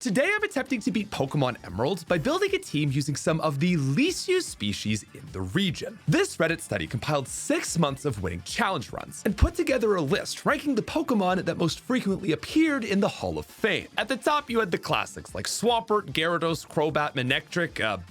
Today I'm attempting to beat Pokemon Emerald by building a team using some of the least used species in the region. This Reddit study compiled 6 months of winning challenge runs and put together a list ranking the Pokemon that most frequently appeared in the Hall of Fame. At the top you had the classics like Swampert, Gyarados, Crobat, Manectric,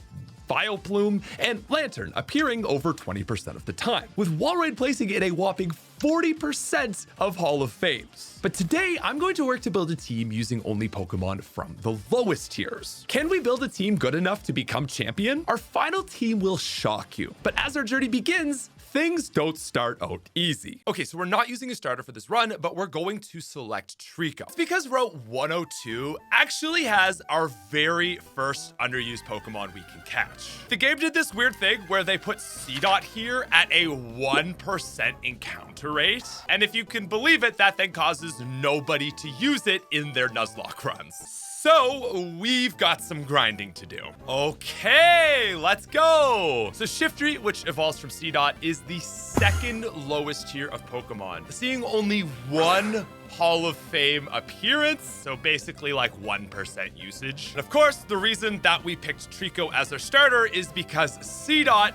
Vileplume, and Lantern appearing over 20% of the time, with Walrein placing in a whopping 40% of Hall of Fames. But today, I'm going to work to build a team using only Pokemon from the lowest tiers. Can we build a team good enough to become champion? Our final team will shock you. But as our journey begins, things don't start out easy. Okay, so we're not using a starter for this run, but we're going to select Trico. It's because Route 102 actually has our very first underused Pokemon we can catch. The game did this weird thing where they put C-Dot here at a 1% encounter rate. And if you can believe it, that then causes nobody to use it in their Nuzlocke runs. So we've got some grinding to do. Okay, let's go. So Shiftry, which evolves from C-Dot, is the second lowest tier of Pokemon, seeing only one Hall of Fame appearance, so basically like 1% usage. And of course, the reason that we picked Trico as our starter is because C-Dot.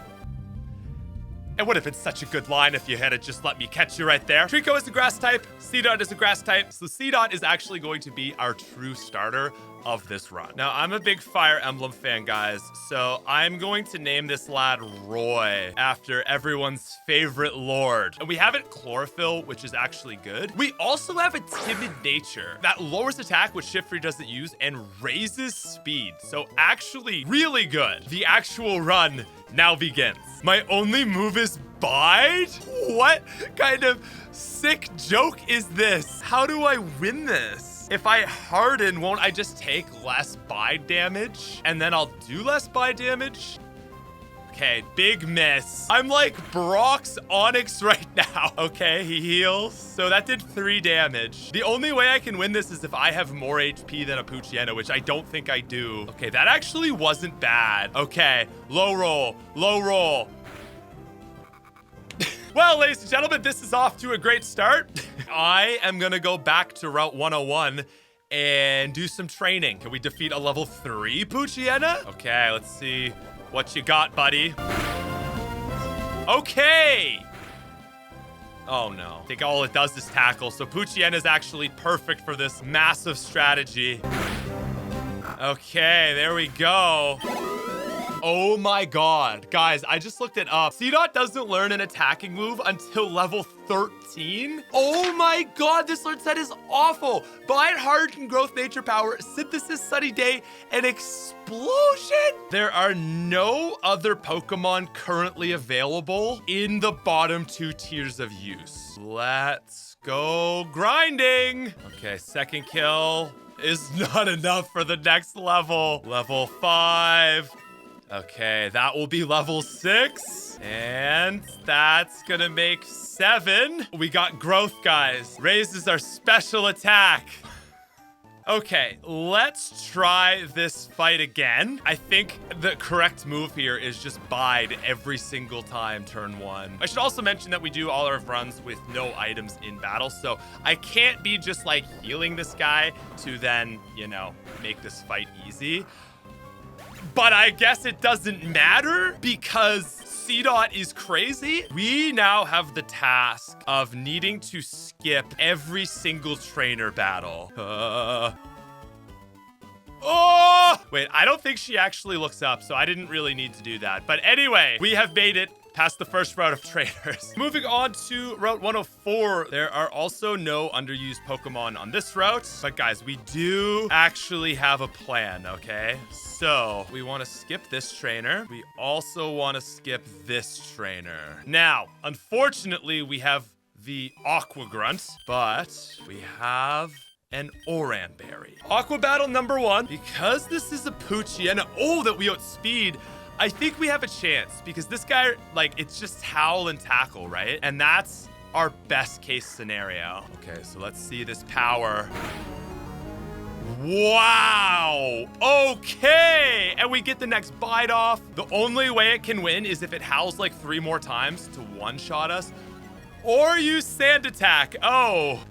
It would have been such a good line if you had just let me catch you right there. Trico is a grass type, C-Dot is a grass type, so C-Dot is actually going to be our true starter of this run. Now, I'm a big Fire Emblem fan, guys, so I'm going to name this lad Roy after everyone's favorite lord. And we have it Chlorophyll, which is actually good. We also have a Timid Nature that lowers attack, which Shiftry doesn't use, and raises speed. So actually really good. The actual run now begins. My only move is Bide? What kind of sick joke is this? How do I win this? If I harden, won't I just take less Bide damage? And then I'll do less Bide damage? Okay, big miss. I'm like Brock's Onyx right now. Okay, he heals. So that did 3 damage. The only way I can win this is if I have more HP than a Poochyena, which I don't think I do. Okay, that actually wasn't bad. Okay, low roll, low roll. Well, ladies and gentlemen, this is off to a great start. I am gonna go back to Route 101 and do some training. Can we defeat a level 3 Poochyena? Okay, let's see what you got, buddy. Okay. Oh no, I think all it does is tackle. So Poochyena is actually perfect for this massive strategy. Okay, there we go. Oh my god. Guys, I just looked it up. C-Dot doesn't learn an attacking move until level 13. Oh my god, this learn set is awful. Bide, Harden, Growth, Nature Power, Synthesis, Sunny Day, and Explosion. There are no other Pokemon currently available in the bottom 2 tiers of use. Let's go grinding. Okay, second kill is not enough for the next level. Level 5. Okay, that will be level 6. And that's gonna make 7. We got growth, guys. Raises our special attack. Okay, let's try this fight again. I think the correct move here is just Bide every single time turn 1. I should also mention that we do all our runs with no items in battle, so I can't be just like healing this guy to then, you know, make this fight easy. But I guess it doesn't matter because C-Dot is crazy. We now have the task of needing to skip every single trainer battle. Oh! Wait, I don't think she actually looks up, so I didn't really need to do that. But anyway, we have made it past the first route of trainers. Moving on to Route 104, there are also no underused Pokemon on this route. But guys, we do actually have a plan, okay? So we want to skip this trainer. We also want to skip this trainer. Now, unfortunately, we have the Aqua Grunt, but we have an Oran Berry. Aqua Battle number 1. Because this is a Poochyena, that we outspeed, I think we have a chance because this guy, like, it's just Howl and Tackle, right? And that's our best case scenario. Okay, so let's see this power. Wow. Okay. And we get the next Bite off. The only way it can win is if it howls like 3 more times to one-shot us. Or use Sand Attack. Oh.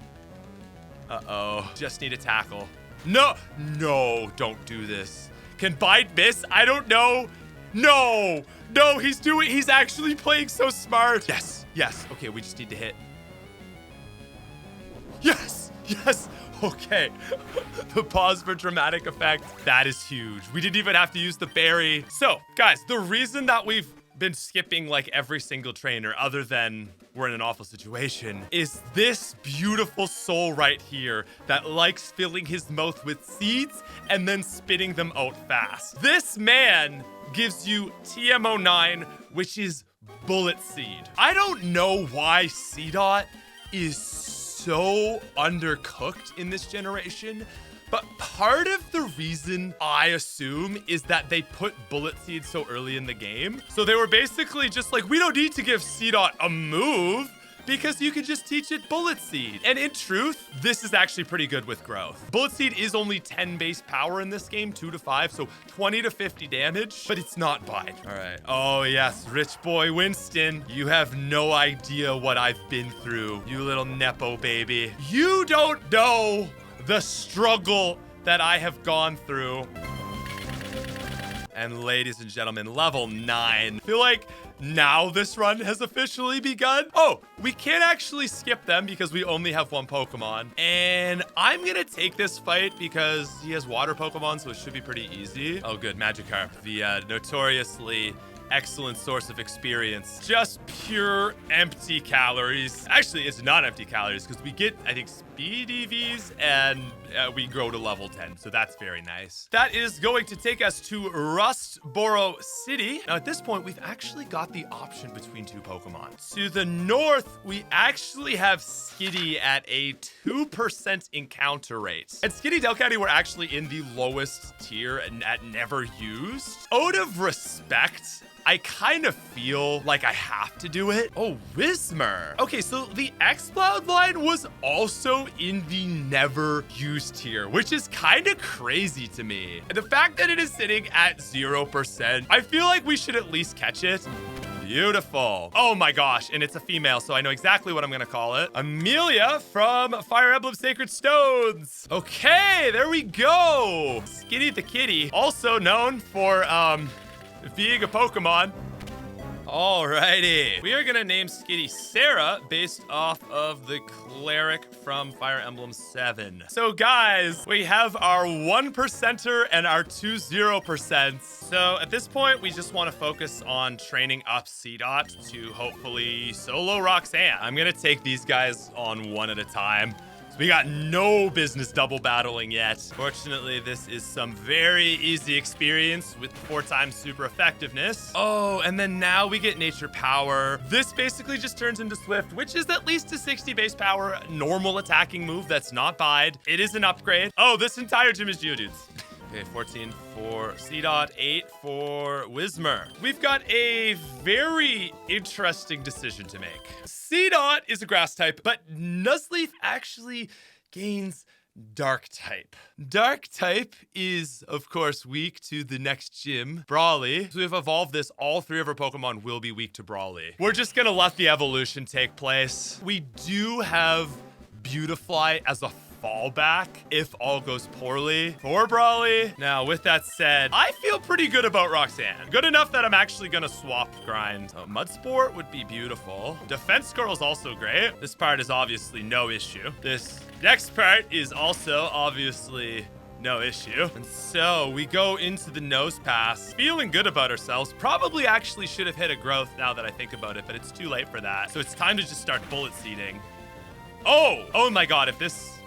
Uh-oh. Just need a tackle. No, no, don't do this. Can Bind miss? I don't know. No, no, he's actually playing so smart. Yes, yes. Okay, we just need to hit. Yes, yes. Okay. The pause for dramatic effect. That is huge. We didn't even have to use the berry. So, guys, the reason that we've been skipping like every single trainer other than we're in an awful situation is this beautiful soul right here that likes filling his mouth with seeds and then spitting them out fast. This man gives you TMO9, which is bullet seed. I don't know why C-Dot is so undercooked in this generation, but part of the reason I assume is that they put bullet seed so early in the game. So they were basically just like, we don't need to give C-Dot a move because you can just teach it bullet seed. And in truth, this is actually pretty good with growth. Bullet seed is only 10 base power in this game, 2 to 5, so 20 to 50 damage, but it's not bite. All right. Oh yes, rich boy Winston. You have no idea what I've been through, you little Nepo baby. You don't know the struggle that I have gone through. And ladies and gentlemen, level 9. I feel like now this run has officially begun. Oh, we can't actually skip them because we only have one Pokemon. And I'm gonna take this fight because he has water Pokemon, so it should be pretty easy. Oh good, Magikarp, the notoriously excellent source of experience. Just pure empty calories. Actually, it's not empty calories because we get, I think, speed EVs and we grow to level 10. So that's very nice. That is going to take us to Rustboro City. Now at this point, we've actually got the option between two Pokemon. To the north, we actually have Skitty at a 2% encounter rate. And Skitty Delcatty were actually in the lowest tier and at never used. Out of respect, I kind of feel like I have to do it. Oh, Whismur. Okay, so the X-Cloud line was also in the never used tier, which is kind of crazy to me. And the fact that it is sitting at 0%, I feel like we should at least catch it. Beautiful. Oh my gosh, and it's a female, so I know exactly what I'm gonna call it. Amelia from Fire Emblem Sacred Stones. Okay, there we go. Skitty the Kitty, also known for being a Pokemon. Alrighty. We are gonna name Skitty Sarah based off of the cleric from Fire Emblem 7. So guys, we have our 1%er and our 2 0%. So at this point, we just want to focus on training up C-Dot to hopefully solo Roxanne. I'm gonna take these guys on one at a time. We got no business double battling yet. Fortunately, this is some very easy experience with 4 times super effectiveness. Oh, and then now we get nature power. This basically just turns into Swift, which is at least a 60 base power normal attacking move that's not bide. It is an upgrade. Oh, this entire gym is Geodudes. Okay, 14 for C-Dot, 8 for Whismur. We've got a very interesting decision to make. C-Dot is a grass type, but Nuzleaf actually gains dark type. Dark type is, of course, weak to the next gym, Brawly. So we've evolved this. All 3 of our Pokemon will be weak to Brawly. We're just gonna let the evolution take place. We do have Beautifly as a fallback if all goes poorly for Brawly. Now, with that said, I feel pretty good about Roxanne. Good enough that I'm actually gonna swap grind. Mudsport would be beautiful. Defense Girl is also great. This part is obviously no issue. This next part is also obviously no issue. And so we go into the nose pass, feeling good about ourselves. Probably actually should have hit a growth now that I think about it, but it's too late for that. So it's time to just start bullet seeding. Oh my God, if this...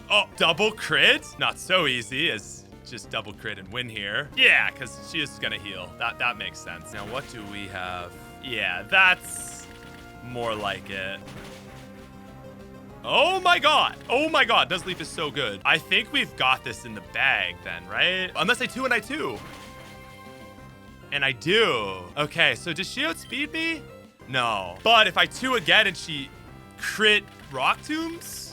Oh, double crit? Not so easy as just double crit and win here. Yeah, because she is gonna heal. That makes sense. Now, what do we have? Yeah, that's more like it. Oh my God. Oh my God, Nuzleaf is so good. I think we've got this in the bag then, right? Unless I 2 and I 2. And I do. Okay, so does she outspeed me? No. But if I 2 again and she crit Rock Tombs?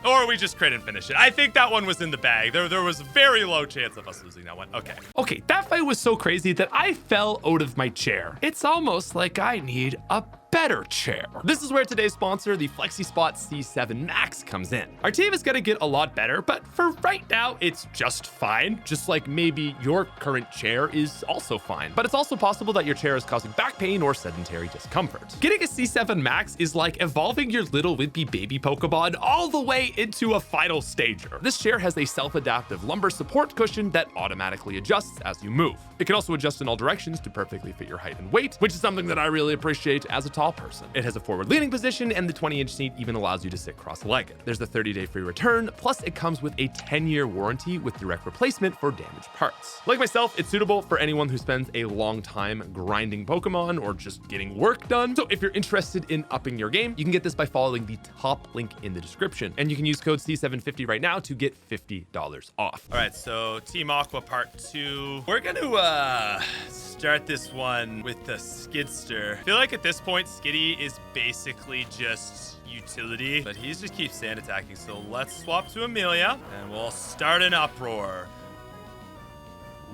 Or we just crit and finish it. I think that one was in the bag. There was a very low chance of us losing that one. Okay. Okay, that fight was so crazy that I fell out of my chair. It's almost like I need a better chair. This is where today's sponsor, the FlexiSpot C7 Max, comes in. Our team is gonna get a lot better, but for right now, it's just fine. Just like maybe your current chair is also fine. But it's also possible that your chair is causing back pain or sedentary discomfort. Getting a C7 Max is like evolving your little wimpy baby Pokemon all the way into a final stager. This chair has a self-adaptive lumbar support cushion that automatically adjusts as you move. It can also adjust in all directions to perfectly fit your height and weight, which is something that I really appreciate as a tall person. It has a forward-leaning position, and the 20-inch seat even allows you to sit cross-legged. There's a 30-day free return, plus it comes with a 10-year warranty with direct replacement for damaged parts. Like myself, it's suitable for anyone who spends a long time grinding Pokemon or just getting work done. So if you're interested in upping your game, you can get this by following the top link in the description, and you can use code C750 right now to get $50 off. All right, so Team Aqua Part 2. We're gonna start this one with the Skidster. I feel like at this point, Skitty is basically just utility, but he just keeps sand attacking. So let's swap to Amelia, and we'll start an Uproar,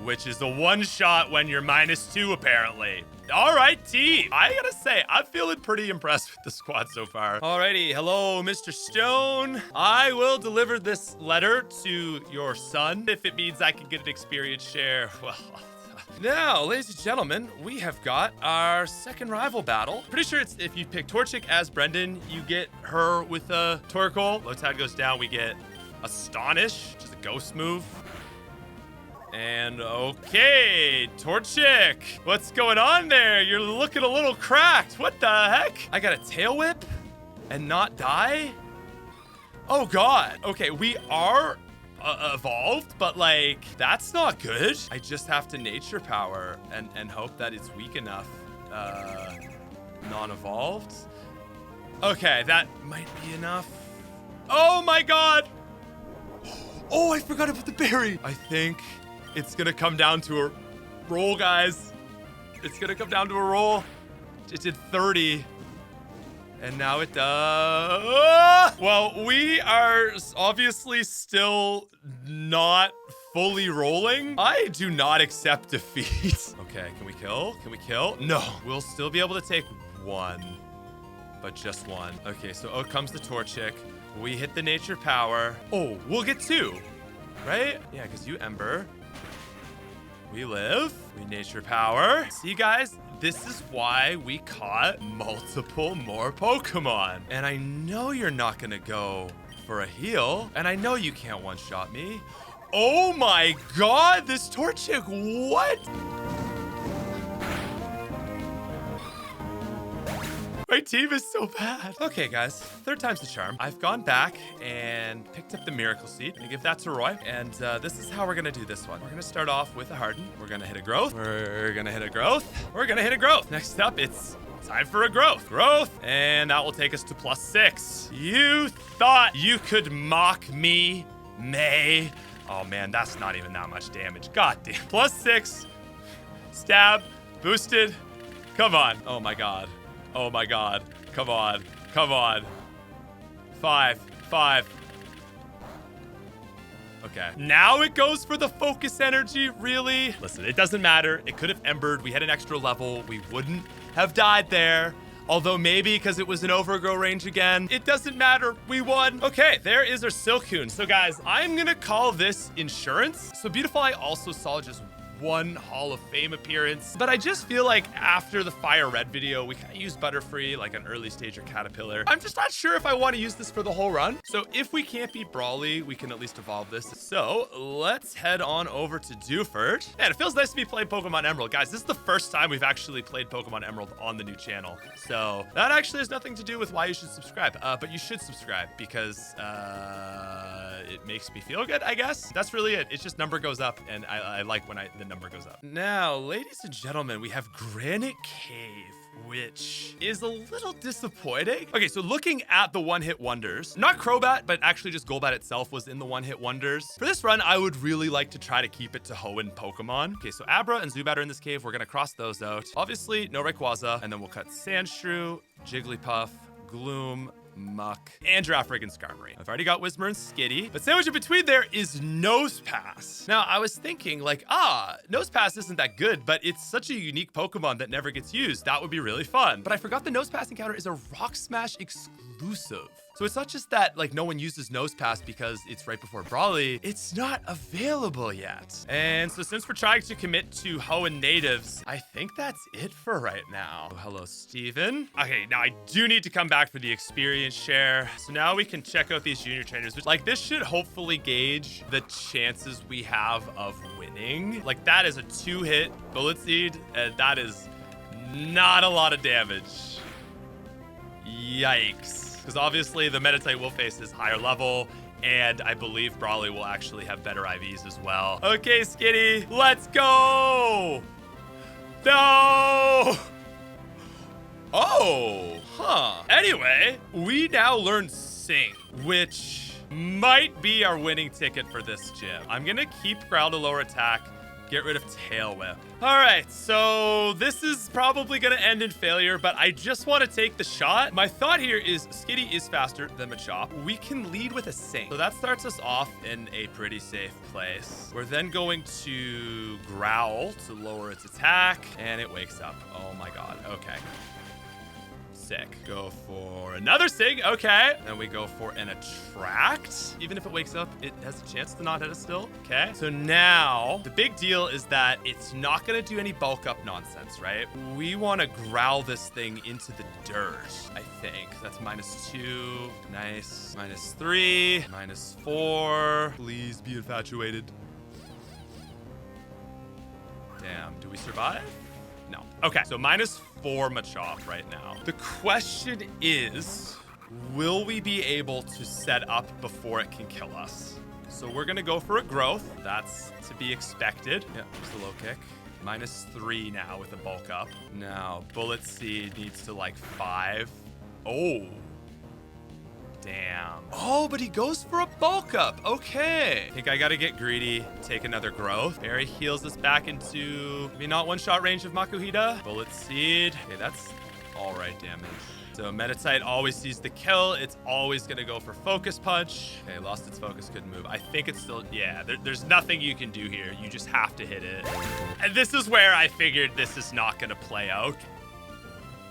which is a one-shot when you're -2, apparently. All right, team. I gotta say, I'm feeling pretty impressed with the squad so far. Alrighty, hello, Mr. Stone. I will deliver this letter to your son if it means I can get an experience share. Well, now, ladies and gentlemen, we have got our second rival battle. Pretty sure it's if you pick Torchic as Brendan, you get her with a Torkoal. Lotad goes down, we get Astonish, which is a ghost move. And okay, Torchic, what's going on there? You're looking a little cracked. What the heck? I got a Tail Whip and not die? Oh God. Okay, we are evolved, but like, that's not good. I just have to Nature Power and hope that it's weak enough. Non-evolved. Okay, that might be enough. Oh my God. Oh, I forgot about the berry. I think it's gonna come down to a roll, guys. It's gonna come down to a roll. It did 30. And now it does. Well, we are obviously still not fully rolling. I do not accept defeat. Okay, can we kill? Can we kill? No, we'll still be able to take one, but just one. Okay, so out comes the Torchic. We hit the Nature Power. Oh, we'll get 2, right? Yeah, because you Ember. We live. We Nature Power. See, guys? This is why we caught multiple more Pokemon. And I know you're not gonna go for a heal. And I know you can't one-shot me. Oh my God, this Torchic, what? My team is so bad. Okay, guys, 3rd time's the charm. I've gone back and picked up the Miracle Seed and give that to Roy. And this is how we're gonna do this one. We're gonna start off with a Harden. We're gonna hit a Growth. We're gonna hit a Growth. We're gonna hit a Growth. Next up, it's time for a Growth. Growth, and that will take us to +6. You thought you could mock me, May? Oh man, that's not even that much damage. God damn. +6, stab, boosted. Come on. Oh my God. Oh my God. Come on. Come on. 5. Okay. Now it goes for the focus energy, really? Listen, it doesn't matter. It could have embered. We had an extra level. We wouldn't have died there. Although maybe because it was an overgrow range again. It doesn't matter. We won. Okay, there is our Silcoon. So guys, I'm gonna call this insurance. So Beautiful Eye also saw just one Hall of Fame appearance, but I just feel like after the Fire Red video, we kind of used Butterfree, like an early stage or Caterpillar. I'm just not sure if I want to use this for the whole run. So if we can't beat Brawly, we can at least evolve this. So let's head on over to Dewford. Man, it feels nice to be playing Pokemon Emerald. Guys, this is the first time we've actually played Pokemon Emerald on the new channel. So that actually has nothing to do with why you should subscribe, but you should subscribe because it makes me feel good, I guess. That's really it. It's just number goes up, and I like when the number goes up. Now, ladies and gentlemen, we have Granite Cave, which is a little disappointing. Okay, so looking at the one-hit wonders, not Crobat, but actually just Golbat itself was in the one-hit wonders. For this run, I would really like to try to keep it to Hoenn Pokemon. Okay, so Abra and Zubat are in this cave. We're gonna cross those out. Obviously, no Rayquaza, and then we'll cut Sandshrew, Jigglypuff, Gloom, Muck, and Giraffe and Skarmory. I've already got Whismur and Skitty, but sandwiched in between there is Nose Pass. Now, I was thinking like, Nose Pass isn't that good, but it's such a unique Pokemon that never gets used. That would be really fun. But I forgot the Nose Pass encounter is a Rock Smash exclusive. So it's not just that like no one uses Nose Pass because it's right before Brawly, it's not available yet. And so since we're trying to commit to Hoenn natives, I think that's it for right now. Oh, hello, Steven. Okay, now I do need to come back for the experience share. So now we can check out these junior trainers, which like this should hopefully gauge the chances we have of winning. Like that is a 2-hit Bullet Seed, and that is not a lot of damage. Yikes. Because obviously the Meditite Wolfface is higher level, and I believe Brawly will actually have better IVs as well. Okay, Skitty, let's go! No! Oh, huh. Anyway, we now learn Sing, which might be our winning ticket for this gym. I'm gonna keep Growl to lower attack, get rid of Tail Whip. All right, so this is probably gonna end in failure, but I just wanna take the shot. My thought here is Skitty is faster than Machop. We can lead with a Sing. So that starts us off in a pretty safe place. We're then going to Growl to lower its attack, and it wakes up. Oh my God, okay. Sick. Go for another Sing, okay. Then we go for an Attract. Even if it wakes up, it has a chance to not hit us still, okay. So now, the big deal is that it's not gonna do any bulk up nonsense, right? We wanna growl this thing into the dirt, I think. That's -2, nice. -3, -4. Please be infatuated. Damn, do we survive? No. Okay, so -4 Machop right now. The question is, will we be able to set up before it can kill us? So we're gonna go for a growth. That's to be expected. Yeah, there's the low kick. -3 now with a bulk up. Now, Bullet Seed needs to like 5. Oh. Damn. Oh, but he goes for a bulk up. Okay. I think I gotta get greedy, take another growth. Barry heals us back into maybe not one-shot range of Makuhita. Bullet Seed. Okay, that's all right damage. So Meditite always sees the kill. It's always gonna go for Focus Punch. Okay, lost its focus, couldn't move. I think it's still, yeah, there's nothing you can do here. You just have to hit it. And this is where I figured this is not gonna play out.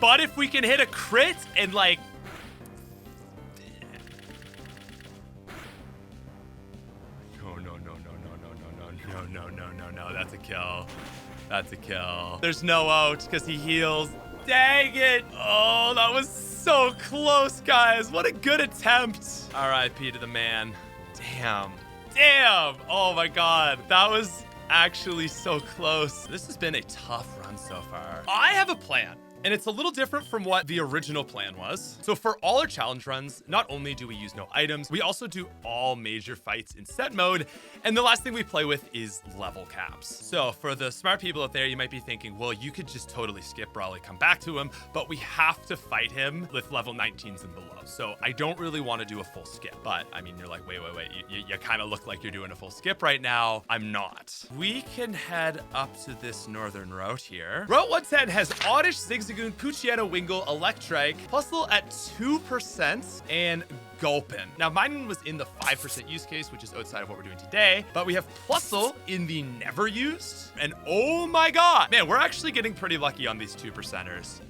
But if we can hit a crit and like, no, that's a kill. That's a kill. There's no out because he heals. Dang it. Oh, that was so close, guys. What a good attempt. RIP to the man. Damn. Oh my God. That was actually so close. This has been a tough run so far. I have a plan. And it's a little different from what the original plan was. So for all our challenge runs, not only do we use no items, we also do all major fights in set mode. And the last thing we play with is level caps. So for the smart people out there, you might be thinking, well, you could just totally skip Brawly, come back to him, but we have to fight him with level 19s and below. So I don't really want to do a full skip, but I mean, you're like, wait, you kind of look like you're doing a full skip right now. I'm not. We can head up to this northern route here. Route 110 has Oddish, Zigzagoon, Poochyena, Wingull, Electrike, Plusle at 2%, and Gulpin. Now, mine was in the 5% use case, which is outside of what we're doing today, but we have Plusle in the never used, and oh my God, man, we're actually getting pretty lucky on these 2%ers.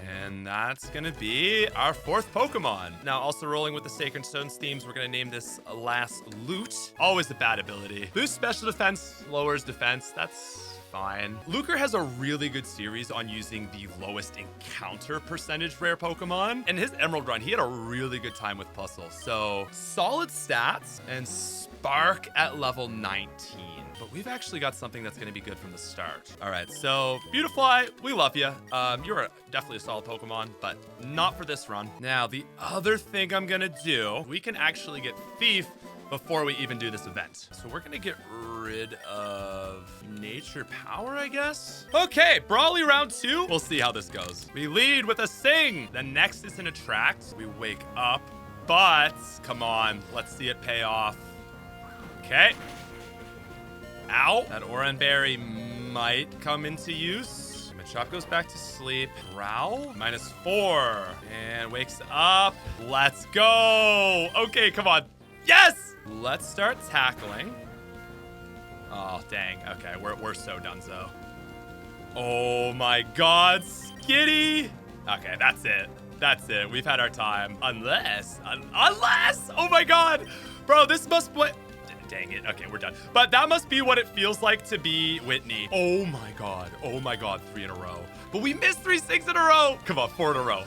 And that's gonna be our 4th Pokemon. Now, also rolling with the Sacred Stones themes, we're gonna name this Last Loot. Always a bad ability. Boost special defense, lowers defense, that's fine. Lucre has a really good series on using the lowest encounter percentage rare Pokemon. And his Emerald run, he had a really good time with Plusle. So solid stats and Spark at level 19. But we've actually got something that's going to be good from the start. All right, so Beautifly, we love you. You're definitely a solid Pokemon, but not for this run. Now, the other thing I'm going to do, we can actually get Thief before we even do this event. So we're gonna get rid of Nature Power, I guess? Okay, Brawly round 2. We'll see how this goes. We lead with a Sing. The next is an Attract. We wake up, but come on, let's see it pay off. Okay. Ow. That Oran Berry might come into use. Machop goes back to sleep. Growl, -4. And wakes up. Let's go. Okay, come on. Yes! Let's start tackling. Oh, dang. Okay, we're so donezo. Oh my god, Skitty! Okay, that's it. That's it. We've had our time. Unless, oh my god! Bro, this must be, dang it. Okay, we're done. But that must be what it feels like to be Whitney. Oh my god. Oh my god, 3 in a row. But we missed 3 6 in a row. Come on, 4 in a row.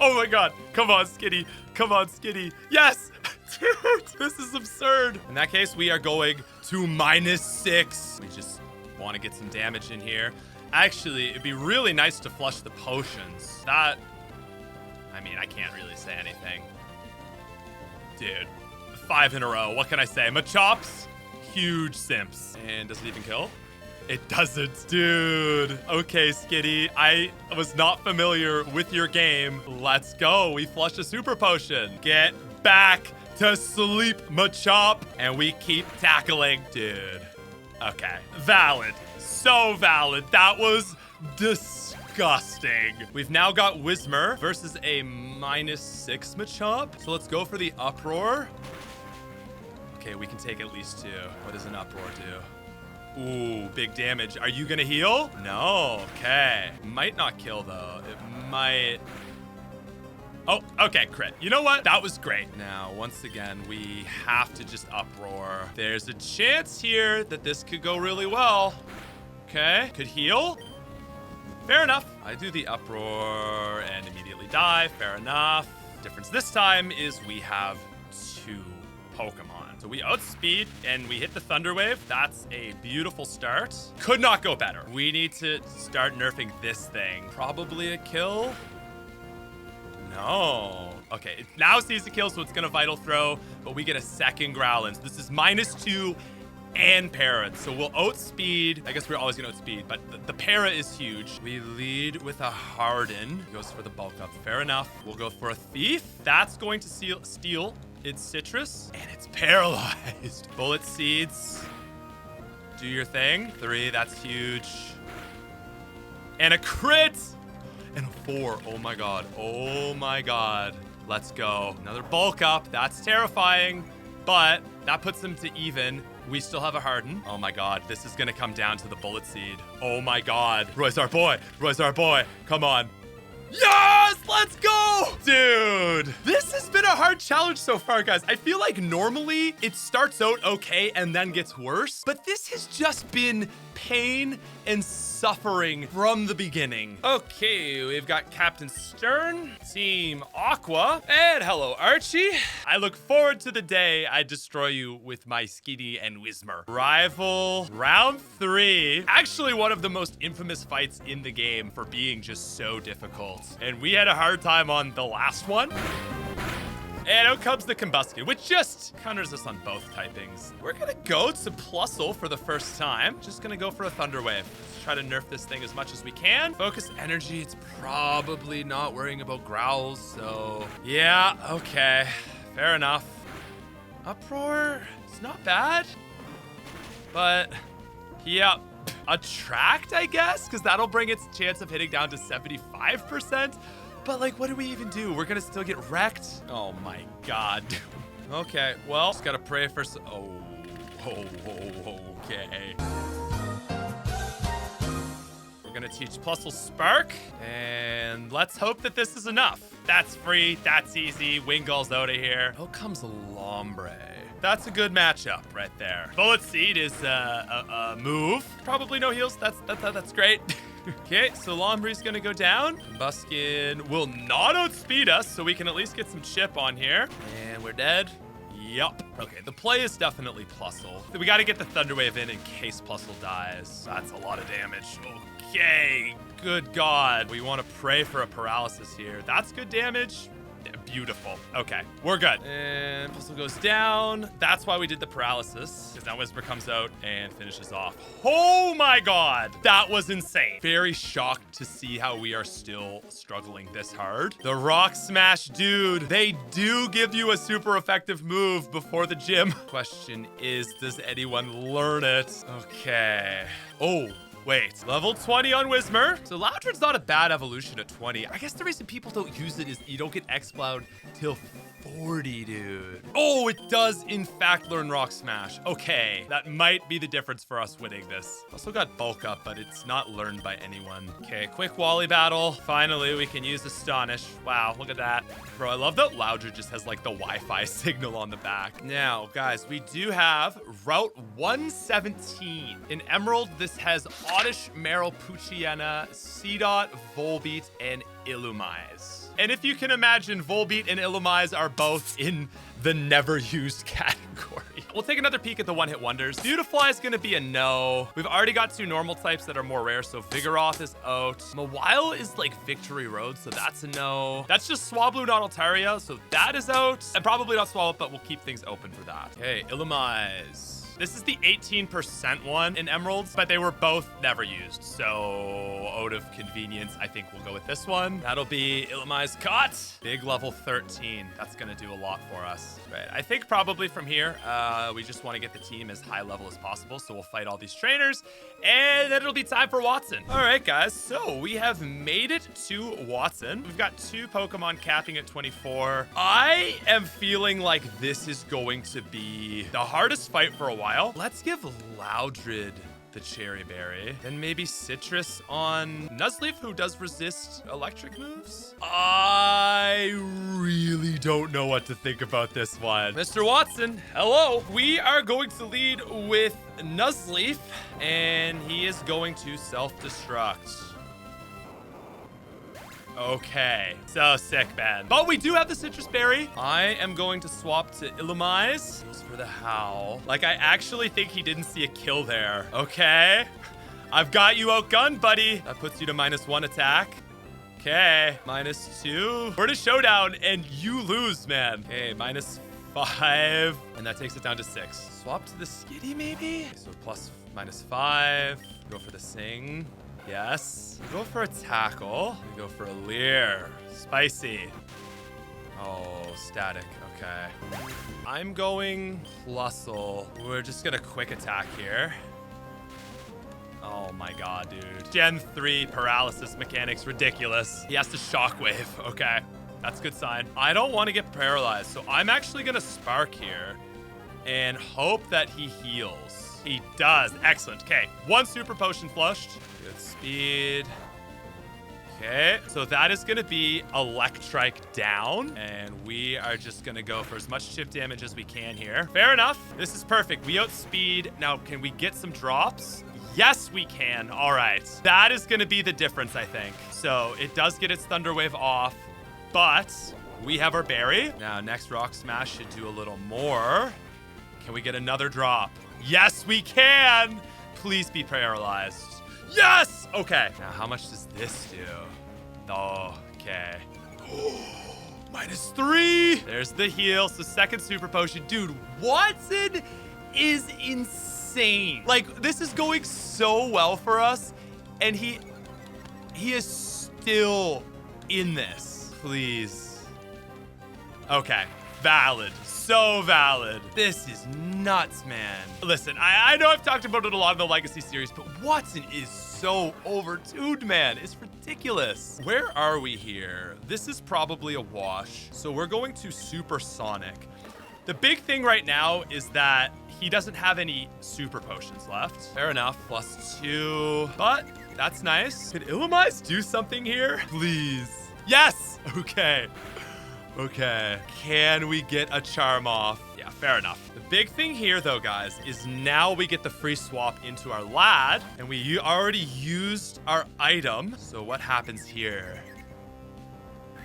Oh my god. Come on, Skitty. Come on, Skitty. Yes! Dude, this is absurd. In that case, we are going to -6. We just want to get some damage in here. Actually, it'd be really nice to flush the potions. That, I mean, I can't really say anything. Dude, 5 in a row. What can I say? Machops, huge simps. And does it even kill? It doesn't, dude. Okay, Skitty, I was not familiar with your game. Let's go. We flush a super potion. Get back to sleep, Machop. And we keep tackling, dude. Okay, valid. So valid. That was disgusting. We've now got Whismur versus a -6 Machop. So let's go for the Uproar. Okay, we can take at least 2. What does an Uproar do? Ooh, big damage. Are you gonna heal? No, okay. Might not kill though. It might. Oh, okay, crit. You know what? That was great. Now, once again, we have to just Uproar. There's a chance here that this could go really well. Okay, could heal. Fair enough. I do the Uproar and immediately die. Fair enough. Difference this time is we have 2 Pokemon. So we outspeed and we hit the Thunder Wave. That's a beautiful start. Could not go better. We need to start nerfing this thing. Probably a kill. No. Okay, it now sees a kill, so it's gonna Vital Throw, but we get a second Growlithe. So this is -2 and Parrot. So we'll outspeed. I guess we're always gonna outspeed, but the Para is huge. We lead with a Harden. He goes for the bulk up. Fair enough. We'll go for a Thief. That's going to steal its Citrus, and it's paralyzed. Bullet Seeds. Do your thing. 3, that's huge. And a crit! And a 4. Oh my god. Oh my god. Let's go. Another bulk up. That's terrifying, but that puts them to even. We still have a Harden. Oh my god. This is gonna come down to the Bullet Seed. Oh my god. Roy's our boy. Roy's our boy. Come on. Yes! Let's go! Dude, this has been a hard challenge so far, guys. I feel like normally it starts out okay and then gets worse, but this has just been pain and suffering from the beginning. Okay, we've got Captain Stern, Team Aqua, and hello, Archie. I look forward to the day I destroy you with my Skitty and Whismur. Rival, round 3. Actually, one of the most infamous fights in the game for being just so difficult. And we had a hard time on the last one. And out comes the Combustion, which just counters us on both typings. We're gonna go to Plusle for the first time. Just gonna go for a Thunder Wave. Let's try to nerf this thing as much as we can. Focus Energy, it's probably not worrying about Growls, so... yeah, okay. Fair enough. Uproar, it's not bad. But, yeah. Attract, I guess? Because that'll bring its chance of hitting down to 75%. But, like, what do we even do? We're gonna still get wrecked? Oh, my God. Okay, well, just gotta pray for okay. We're gonna teach Plusle Spark, and let's hope that this is enough. That's free, that's easy. Wingull's out of here. Out comes a Lombre. That's a good matchup right there. Bullet Seed is a move. Probably no heals. That's great. Okay, so Lombre's gonna go down. Combustion will not outspeed us, so we can at least get some chip on here. And we're dead. Yup. Okay, the play is definitely Plusle. We gotta get the Thunder Wave in case Plusle dies. That's a lot of damage. Okay, good God. We want to pray for a paralysis here. That's good damage. Beautiful. Okay, we're good. And Plusle goes down. That's why we did the paralysis, because now Whisper comes out and finishes off. Oh my God, that was insane. Very shocked to see how we are still struggling this hard. The Rock Smash, dude, they do give you a super effective move before the gym. Question is, does anyone learn it? Okay. Oh, Wait, level 20 on Whismer. So Loudred's not a bad evolution at 20. I guess the reason people don't use it is you don't get X-Cloud till 40, dude. Oh, it does in fact learn Rock Smash. Okay, that might be the difference for us winning this. Also got Bulk Up, but it's not learned by anyone. Okay, quick Wally battle. Finally, we can use Astonish. Wow, look at that. Bro, I love that Loudred just has like the Wi-Fi signal on the back. Now, guys, we do have Route 117. In Emerald, this has Oddish, Meryl, Poochyena, Seedot, Volbeat, and Illumise. And if you can imagine, Volbeat and Illumise are both in the never used category. We'll take another peek at the one-hit wonders. Beautifly is gonna be a no. We've already got 2 normal types that are more rare, so Vigoroth is out. Mawile is like Victory Road, so that's a no. That's just Swablu, not Altaria, so that is out. And probably not Swallow, but we'll keep things open for that. Okay, Illumise. This is the 18% one in Emeralds, but they were both never used. So out of convenience, I think we'll go with this one. That'll be Illumise Caught. Big level 13. That's gonna do a lot for us. Right, I think probably from here, we just wanna get the team as high level as possible. So we'll fight all these trainers and then it'll be time for Watson. All right, guys, so we have made it to Watson. We've got 2 Pokemon capping at 24. I am feeling like this is going to be the hardest fight for a while. Let's give Loudred the Cherry Berry. Then maybe Citrus on Nuzleaf, who does resist electric moves. I really don't know what to think about this one. Mr. Watson, hello. We are going to lead with Nuzleaf, and he is going to self-destruct. Okay, so sick, man. But we do have the Citrus Berry. I am going to swap to Illumise. Goes for the Howl. Like, I actually think he didn't see a kill there. Okay. I've got you outgunned, buddy. That puts you to -1 attack. Okay, -2. We're to Showdown, and you lose, man. Okay, -5. And that takes it down to 6. Swap to the Skitty, maybe? So plus -5. Go for the Sing. Yes. We go for a Tackle. We go for a Leer. Spicy. Oh, Static. Okay. I'm going Plusle. We're just gonna quick attack here. Oh my god, dude. Gen 3 paralysis mechanics, ridiculous. He has to Shockwave. Okay. That's a good sign. I don't want to get paralyzed, so I'm actually gonna Spark here and hope that he heals. He does. Excellent. Okay. 1 Super Potion flushed. Good speed. Okay. So that is going to be Electrike down. And we are just going to go for as much chip damage as we can here. Fair enough. This is perfect. We outspeed. Now, can we get some drops? Yes, we can. All right. That is going to be the difference, I think. So it does get its Thunder Wave off, but we have our berry. Now, next Rock Smash should do a little more. Can we get another drop? Yes, we can. Please be paralyzed. Yes! Okay. Now, how much does this do? Oh, okay. -3. There's the heal. So second Super Potion. Dude, Watson is insane. Like, this is going so well for us. And he is still in this. Please. Okay. Valid. So valid. This is nuts, man. Listen, I know I've talked about it a lot in the Legacy series, but Watson is so overtuned, man. It's ridiculous. Where are we here? This is probably a wash. So we're going to Supersonic. The big thing right now is that he doesn't have any Super Potions left. Fair enough. +2. But that's nice. Could Illumise do something here? Please. Yes! Okay. Okay, can we get a Charm off? Yeah, fair enough. The big thing here, though, guys, is now we get the free swap into our lad, and we already used our item. So what happens here?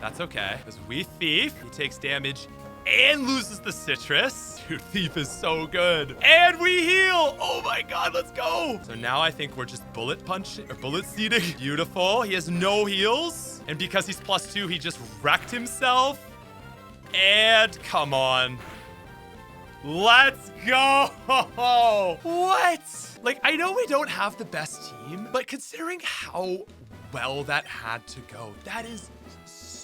That's okay, because we Thief. He takes damage and loses the Citrus. Dude, Thief is so good. And we heal. Oh my god, let's go. So now I think we're just Bullet Punching or Bullet Seeding. Beautiful. He has no heals. And because he's +2, he just wrecked himself. And come on. Let's go. What? Like, I know we don't have the best team, but considering how well that had to go, that is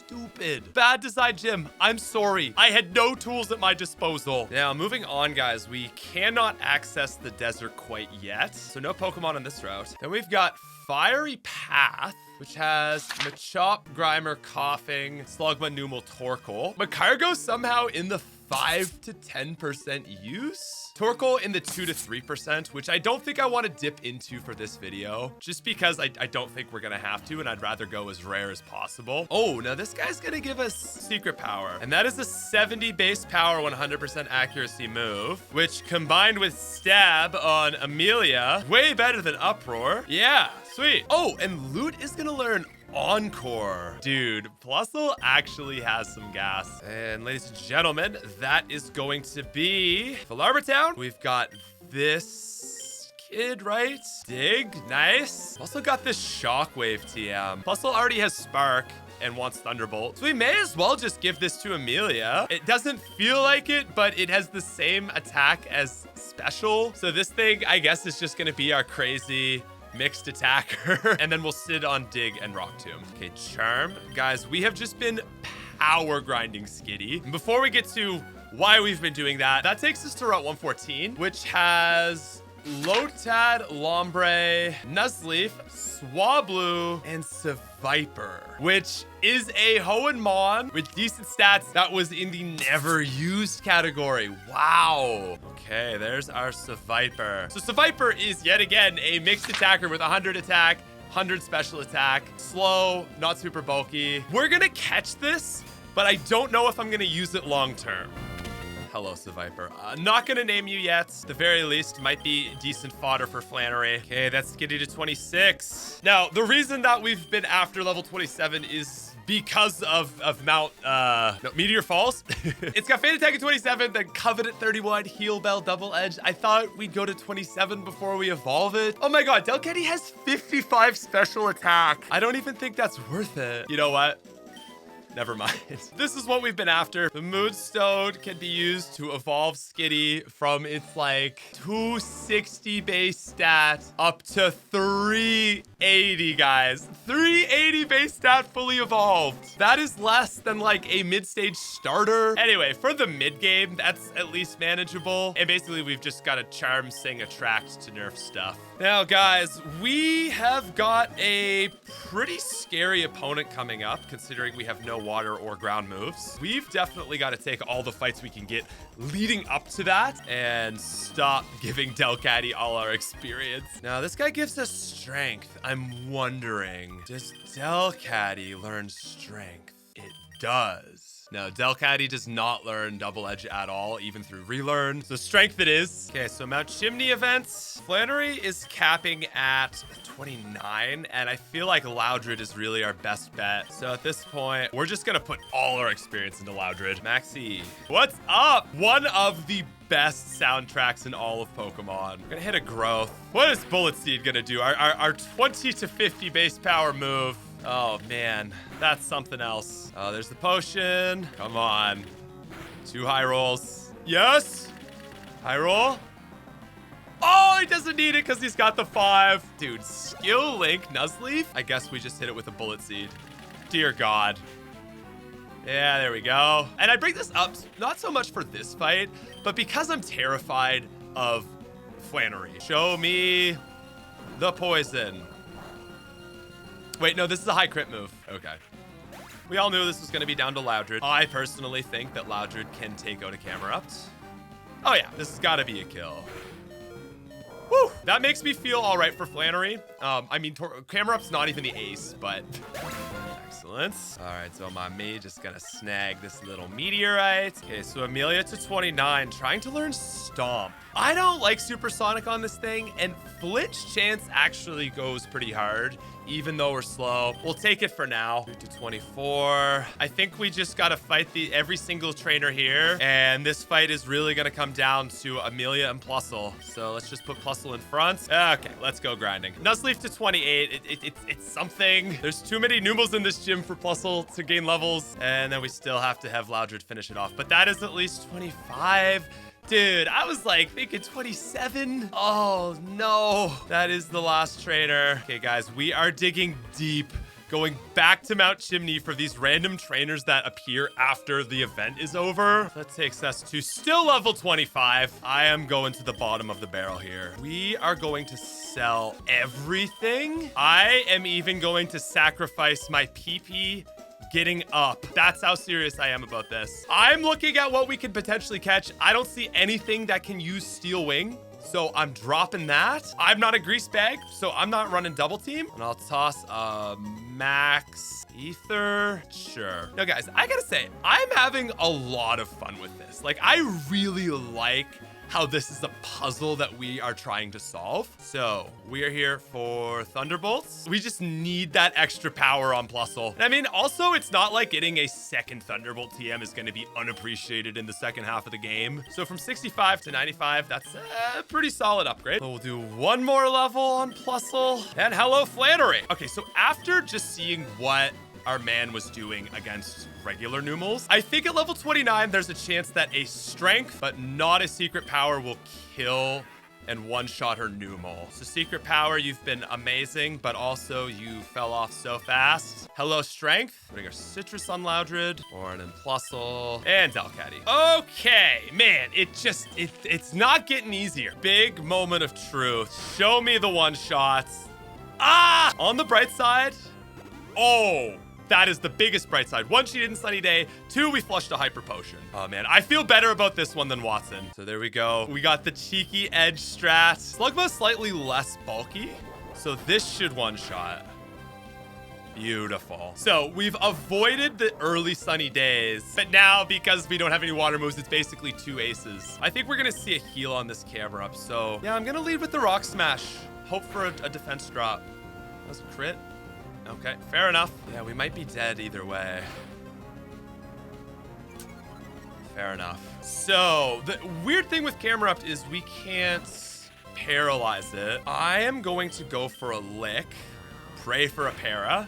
stupid. Bad design gym. I'm sorry. I had no tools at my disposal. Now, moving on, guys, we cannot access the desert quite yet. So no Pokemon on this route. Then we've got Fiery Path, which has Machop, Grimer, Coughing, Slugma, Numel, Torkoal. Macargo somehow in the 5 to 10% use. Torkoal in the 2 to 3%, which I don't think I want to dip into for this video, just because I don't think we're gonna have to, and I'd rather go as rare as possible. Oh, now this guy's gonna give us secret power, and that is a 70 base power, 100% accuracy move, which combined with stab on Amelia, way better than Uproar. Yeah, sweet. Oh, and Loot is gonna learn Encore. Dude, Plusle actually has some gas. And ladies and gentlemen, that is going to be Philarber Town. We've got this kid, right? Dig, nice. Also got this Shockwave TM. Plusle already has Spark and wants Thunderbolt. So we may as well just give this to Amelia. It doesn't feel like it, but it has the same attack as Special. So this thing, I guess, is just gonna be our crazy mixed attacker, and then we'll sit on Dig and Rock Tomb. Okay, Charm. Guys, we have just been power grinding Skitty. And before we get to why we've been doing that, that takes us to Route 114, which has Lotad, Lombre, Nuzleaf, Swablu, and Seviper, which is a Hoenn with decent stats that was in the never used category. Wow. Okay, there's our Seviper. So Seviper is yet again a mixed attacker with 100 attack, 100 special attack, slow, not super bulky. We're gonna catch this, but I don't know if I'm gonna use it long term. Hello, Seviper. Not gonna name you yet. At the very least, might be decent fodder for Flannery. Okay, that's Skitty to 26. Now, the reason that we've been after level 27 is because of Meteor Falls. It's got Fade Attack at 27, then Covet at 31, Heal Bell, Double Edge. I thought we'd go to 27 before we evolve it. Oh my god, Delcatty has 55 special attack. I don't even think that's worth it. You know what? Never mind. This is what we've been after. The Moonstone can be used to evolve Skitty from its like 260 base stat up to 380, guys. 380 base stat fully evolved. That is less than like a mid-stage starter. Anyway, for the mid-game, that's at least manageable. And basically, we've just got to Charm, Sing, Attract to nerf stuff. Now, guys, we have got a pretty scary opponent coming up, considering we have no water or ground moves. We've definitely got to take all the fights we can get leading up to that and stop giving Delcatty all our experience. Now, this guy gives us strength. I'm wondering, does Delcatty learn strength? It does. No, Delcatty does not learn Double Edge at all, even through relearn. So strength it is. Okay, so Mount Chimney events. Flannery is capping at 29, and I feel like Loudred is really our best bet. So at this point, we're just gonna put all our experience into Loudred. Maxie, what's up? One of the best soundtracks in all of Pokemon. We're gonna hit a growth. What is Bullet Seed gonna do? Our 20 to 50 base power move. Oh man, that's something else. Oh, there's the potion. Come on. 2 high rolls. Yes. High roll. Oh, he doesn't need it because he's got the 5. Dude, skill link Nuzleaf. I guess we just hit it with a Bullet Seed. Dear God. Yeah, there we go. And I bring this up not so much for this fight, but because I'm terrified of Flannery. Show me the poison. Wait, no, this is a high crit move. Okay. We all knew this was going to be down to Loudred. I personally think that Loudred can take out a Camerupt. Oh yeah, this has got to be a kill. Woo! That makes me feel all right for Flannery. I mean, Camerupt's not even the ace, but... Excellent. All right, so my me just gonna snag this little meteorite. Okay, so Amelia to 29, trying to learn Stomp. I don't like Supersonic on this thing, and Flinch Chance actually goes pretty hard, even though we're slow. We'll take it for now. 2 to 24. I think we just gotta fight every single trainer here, and this fight is really gonna come down to Amelia and Plusle. So let's just put Plusle in front. Okay, let's go grinding. Nuzleaf to 28. It's something. There's too many Numels in this gym for Plusle to gain levels, and then we still have to have Loudred finish it off. But that is at least 25. Dude, I was like thinking 27. Oh no, that is the last trainer. Okay guys, we are digging deep going back to Mount Chimney for these random trainers that appear after the event is over. That takes us to still level 25. I am going to the bottom of the barrel here. We are going to sell everything. I am even going to sacrifice my PP getting up. That's how serious I am about this. I'm looking at what we could potentially catch. I don't see anything that can use Steel Wing, so I'm dropping that. I'm not a grease bag, so I'm not running double team. And I'll toss a Max Ether. Sure. Now, guys, I gotta say, I'm having a lot of fun with this. Like, I really like how this is a puzzle that we are trying to solve. So we are here for Thunderbolts. We just need that extra power on Plusle. And I mean, also, it's not like getting a second Thunderbolt TM is going to be unappreciated in the second half of the game. So from 65 to 95, that's a pretty solid upgrade. So we'll do one more level on Plusle. And hello, Flannery. Okay, so after just seeing what our man was doing against regular Numels, I think at level 29, there's a chance that a strength, but not a secret power, will kill and one-shot her Numel. So secret power, you've been amazing, but also you fell off so fast. Hello, strength. Putting our Citrus on Loudred, Orin and Plusle, and Delcatty. Okay, man, it's not getting easier. Big moment of truth. Show me the one-shots. Ah! On the bright side, oh, that is the biggest bright side. 1, she didn't Sunny Day. 2, we flushed a Hyper Potion. Oh, man. I feel better about this one than Watson. So there we go. We got the cheeky edge strat. Slugma's slightly less bulky, so this should one-shot. Beautiful. So we've avoided the early Sunny Days, but now because we don't have any water moves, it's basically 2 aces. I think we're going to see a heal on this camera up. So yeah, I'm going to lead with the Rock Smash. Hope for a defense drop. That was a crit. Okay, fair enough. Yeah, we might be dead either way. Fair enough. So, the weird thing with Camera Up is we can't paralyze it. I am going to go for a lick, pray for a para.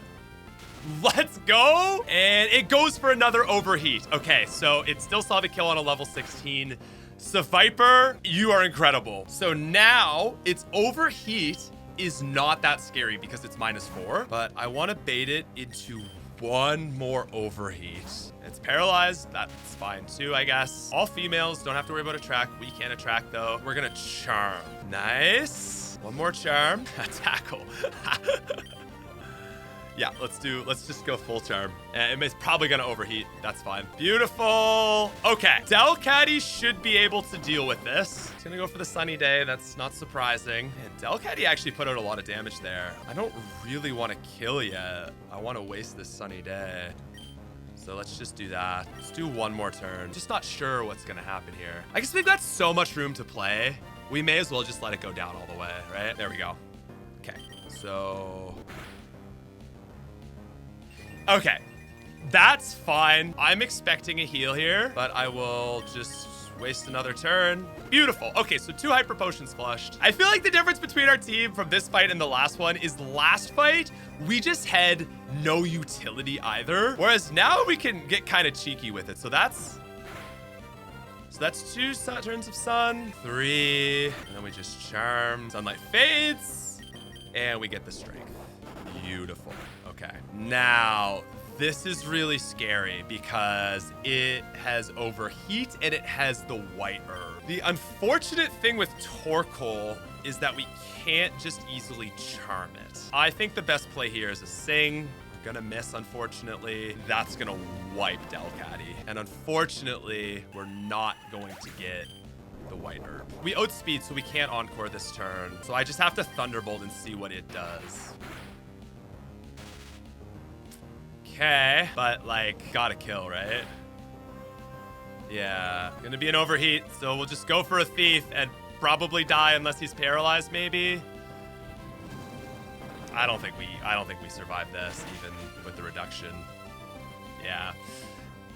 Let's go! And it goes for another overheat. Okay, so it still saw the kill on a level 16. So Viper, you are incredible. So now it's overheat is not that scary because it's -4, but I want to bait it into one more overheat. It's paralyzed. That's fine too, I guess. All females don't have to worry about attract. We can't attract though. We're gonna charm. Nice. One more charm. Tackle. Yeah, let's just go full charm. It's probably gonna overheat. That's fine. Beautiful. Okay, Delcatty should be able to deal with this. It's gonna go for the Sunny Day. That's not surprising. And Delcatty actually put out a lot of damage there. I don't really want to kill yet. I want to waste this Sunny Day. So let's just do that. Let's do one more turn. Just not sure what's gonna happen here. I guess we've got so much room to play. We may as well just let it go down all the way, right? There we go. Okay, so okay, that's fine. I'm expecting a heal here, but I will just waste another turn. Beautiful. Okay, so 2 Hyper Potions flushed. I feel like the difference between our team from this fight and the last one is last fight, we just had no utility either. Whereas now we can get kind of cheeky with it. So that's 2 turns of Sun, 3, and then we just charm. Sunlight fades, and we get the strength. Beautiful. Okay, now this is really scary because it has overheat and it has the white herb. The unfortunate thing with Torkoal is that we can't just easily charm it. I think the best play here is a Sing. We're gonna miss, unfortunately. That's gonna wipe Delcatty. And unfortunately, we're not going to get the white herb. We outspeed, so we can't encore this turn. So I just have to Thunderbolt and see what it does. Okay, but like, gotta kill, right? Yeah, gonna be an overheat, so we'll just go for a Thief and probably die unless he's paralyzed, maybe. I don't think we survive this, even with the reduction. Yeah.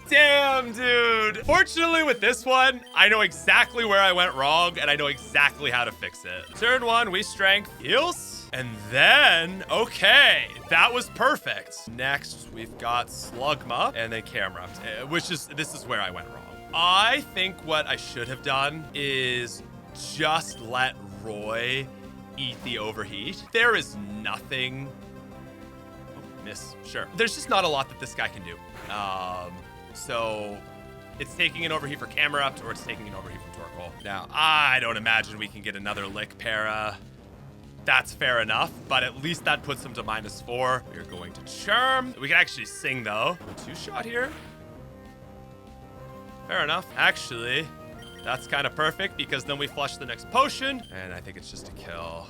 Damn, dude. Fortunately, with this one, I know exactly where I went wrong, and I know exactly how to fix it. Turn 1, we strength heals. And then, okay, that was perfect. Next, we've got Slugma and then Camera, this is where I went wrong. I think what I should have done is just let Roy eat the overheat. There is nothing. miss, sure. There's just not a lot that this guy can do. So it's taking an overheat for Camerupt, or it's taking an overheat from Torkoal. Now, I don't imagine we can get another Lick para. That's fair enough, but at least that puts him to -4. We're going to Charm. We can actually Sing, though. Two-shot here. Fair enough. Actually, that's kind of perfect, because then we flush the next potion, and I think it's just a kill.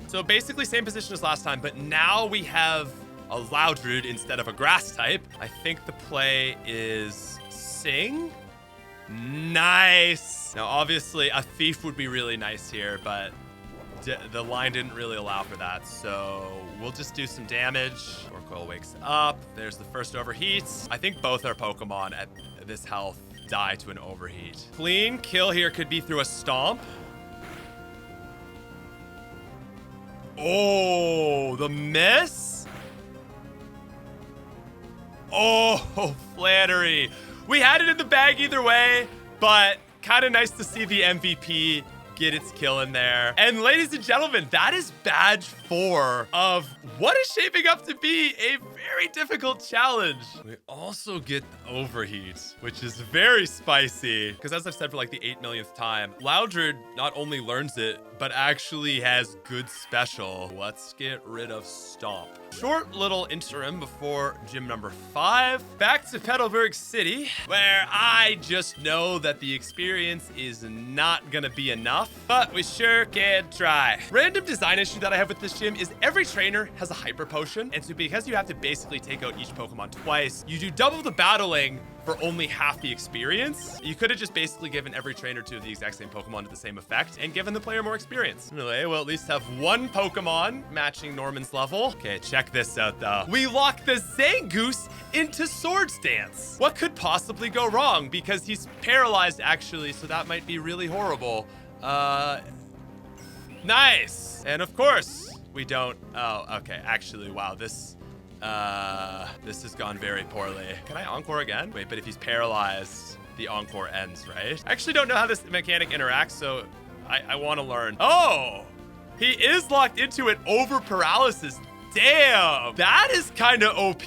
So basically same position as last time, but now we have a Loudrude instead of a grass type. I think the play is Sing. Nice. Now, obviously, a Thief would be really nice here, but the line didn't really allow for that, so we'll just do some damage. Torkoal wakes up. There's the first overheat. I think both our Pokemon at this health die to an overheat. Clean kill here could be through a Stomp. Oh, the miss? Oh, Flannery. We had it in the bag either way, but kind of nice to see the MVP get its kill in there. And ladies and gentlemen, that is badge 4 of what is shaping up to be a very difficult challenge. We also get the overheat, which is very spicy, because as I've said for like the 8 millionth time, Loudred not only learns it, but actually has good special. Let's get rid of Stomp. Short little interim before gym number 5. Back to Petalburg City, where I just know that the experience is not gonna be enough, but we sure can try. Random design issue that I have with this gym is every trainer has a hyper potion, and so because you have to basically take out each Pokemon twice, you do double the battling for only half the experience. You could have just basically given every trainer two of the exact same Pokemon to the same effect and given the player more experience. Anyway, we'll at least have one Pokemon matching Norman's level. Okay, check this out though. We lock the Zangoose into Swords Dance. What could possibly go wrong? Because he's paralyzed actually, so that might be really horrible. Nice. And of course, we don't, oh, okay. Actually, wow, this has gone very poorly. Can I Encore again? Wait, but if he's paralyzed, the Encore ends, right? I actually don't know how this mechanic interacts, so I want to learn. Oh, he is locked into it over paralysis. Damn, that is kind of OP.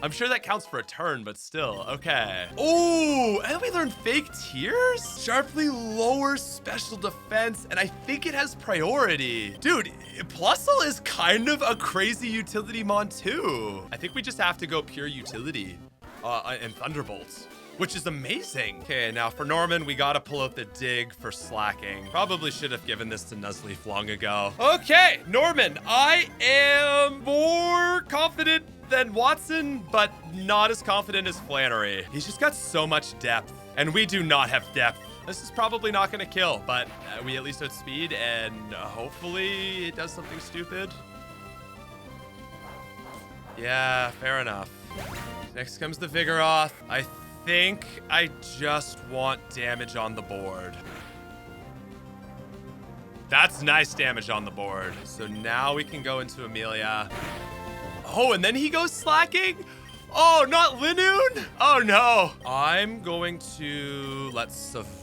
I'm sure that counts for a turn, but still, okay. Oh, and we learned Fake Tears? Sharply lowers special defense, and I think it has priority. Dude, Plusle is kind of a crazy utility mon too. I think we just have to go pure utility and Thunderbolts, which is amazing. Okay, now for Norman, we gotta pull out the Dig for slacking. Probably should have given this to Nuzleaf long ago. Okay, Norman, I am more confident than Watson, but not as confident as Flannery. He's just got so much depth, and we do not have depth. This is probably not gonna kill, but we at least outspeed, and hopefully it does something stupid. Yeah, fair enough. Next comes the Vigoroth. I think I just want damage on the board. That's nice damage on the board. So now we can go into Amelia. Oh, and then he goes slacking? Oh, not Linoon? Oh no. I'm going to let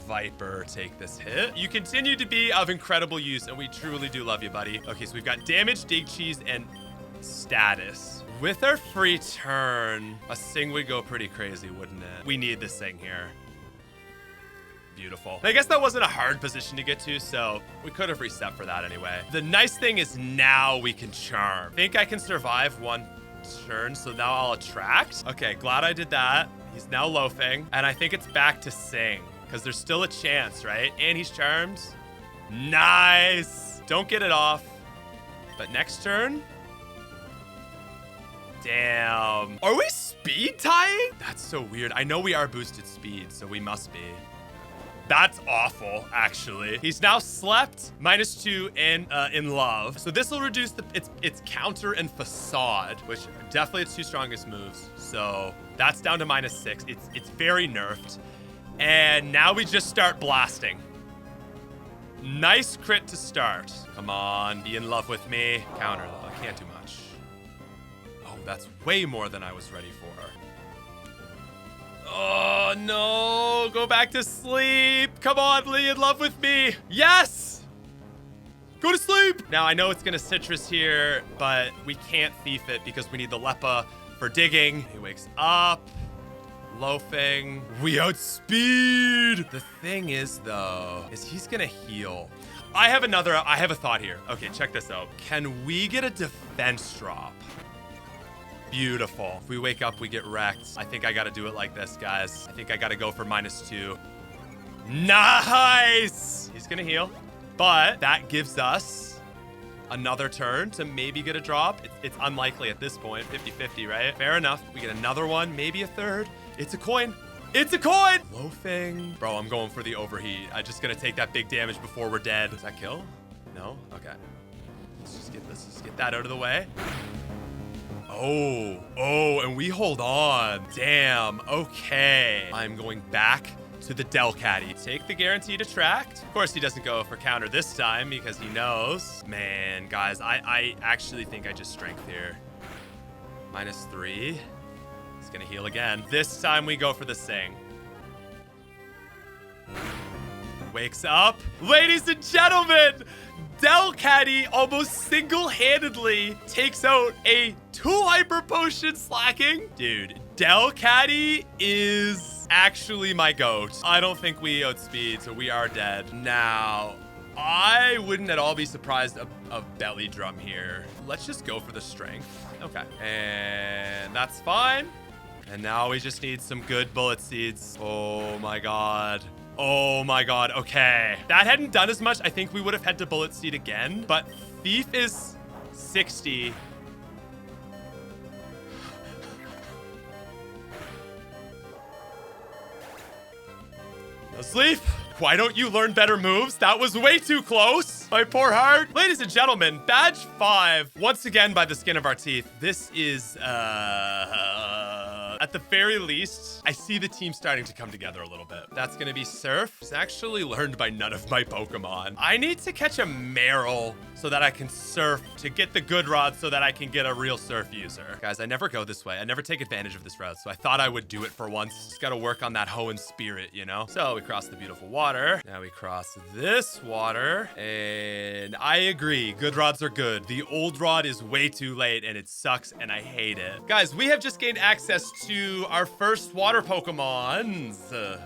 Viper take this hit. You continue to be of incredible use, and we truly do love you, buddy. Okay, so we've got damage, Dig Cheese, and status. With our free turn, a Sing would go pretty crazy, wouldn't it? We need this Sing here. Beautiful. I guess that wasn't a hard position to get to, so we could have reset for that anyway. The nice thing is now we can Charm. I think I can survive one turn, so now I'll Attract. Okay, glad I did that. He's now loafing, and I think it's back to Sing, because there's still a chance, right? And he's Charmed. Nice. Don't get it off. But next turn, damn. Are we speed tying? That's so weird. I know we are boosted speed, so we must be. That's awful, actually. He's now slept, -2 in love. So this will reduce its counter and facade, which definitely its two strongest moves. So that's down to -6. It's very nerfed. And now we just start blasting. Nice crit to start. Come on, be in love with me. Counter though, I can't do much. That's way more than I was ready for. Oh, no. Go back to sleep. Come on, be in love with me. Yes. Go to sleep. Now, I know it's going to citrus here, but we can't thief it because we need the Lepa for digging. He wakes up. Loafing. We outspeed. The thing is, though, is he's going to heal. I have a thought here. Okay, check this out. Can we get a defense drop? Beautiful. If we wake up, we get wrecked. I think I got to do it like this, guys. I think I got to go for -2. Nice. He's going to heal. But that gives us another turn to maybe get a drop. It's unlikely at this point. 50-50, right? Fair enough. We get another one, maybe a third. It's a coin. It's a coin. Loafing. Bro, I'm going for the overheat. I just gotta take that big damage before we're dead. Does that kill? No? Okay. Let's just get that out of the way. Oh, and we hold on. Damn, okay. I'm going back to the Delcatty. Take the guaranteed attract. Of course, he doesn't go for counter this time because he knows. Man, guys, I actually think I just strength here. -3. He's gonna heal again. This time we go for the Sing. Wakes up. Ladies and gentlemen, Delcatty almost single-handedly takes out a 2 hyper potion slacking. Dude, Delcatty is actually my goat. I don't think we outspeed, so we are dead. Now, I wouldn't at all be surprised of belly drum here. Let's just go for the strength. Okay, and that's fine. And now we just need some good bullet seeds. Oh my god. Oh my god. Okay. That hadn't done as much. I think we would have had to bullet seed again. But Thief is 60. No sleep. Why don't you learn better moves? That was way too close. My poor heart. Ladies and gentlemen, badge 5. Once again, by the skin of our teeth. This is, at the very least, I see the team starting to come together a little bit. That's gonna be Surf. It's actually learned by none of my Pokemon. I need to catch a Meryl so that I can surf to get the good rod so that I can get a real surf user. Guys, I never go this way. I never take advantage of this route, so I thought I would do it for once. Just gotta work on that Hoenn spirit, you know? So we cross the beautiful water. Now we cross this water, and I agree. Good rods are good. The old rod is way too late, and it sucks, and I hate it. Guys, we have just gained access to our first water Pokemons.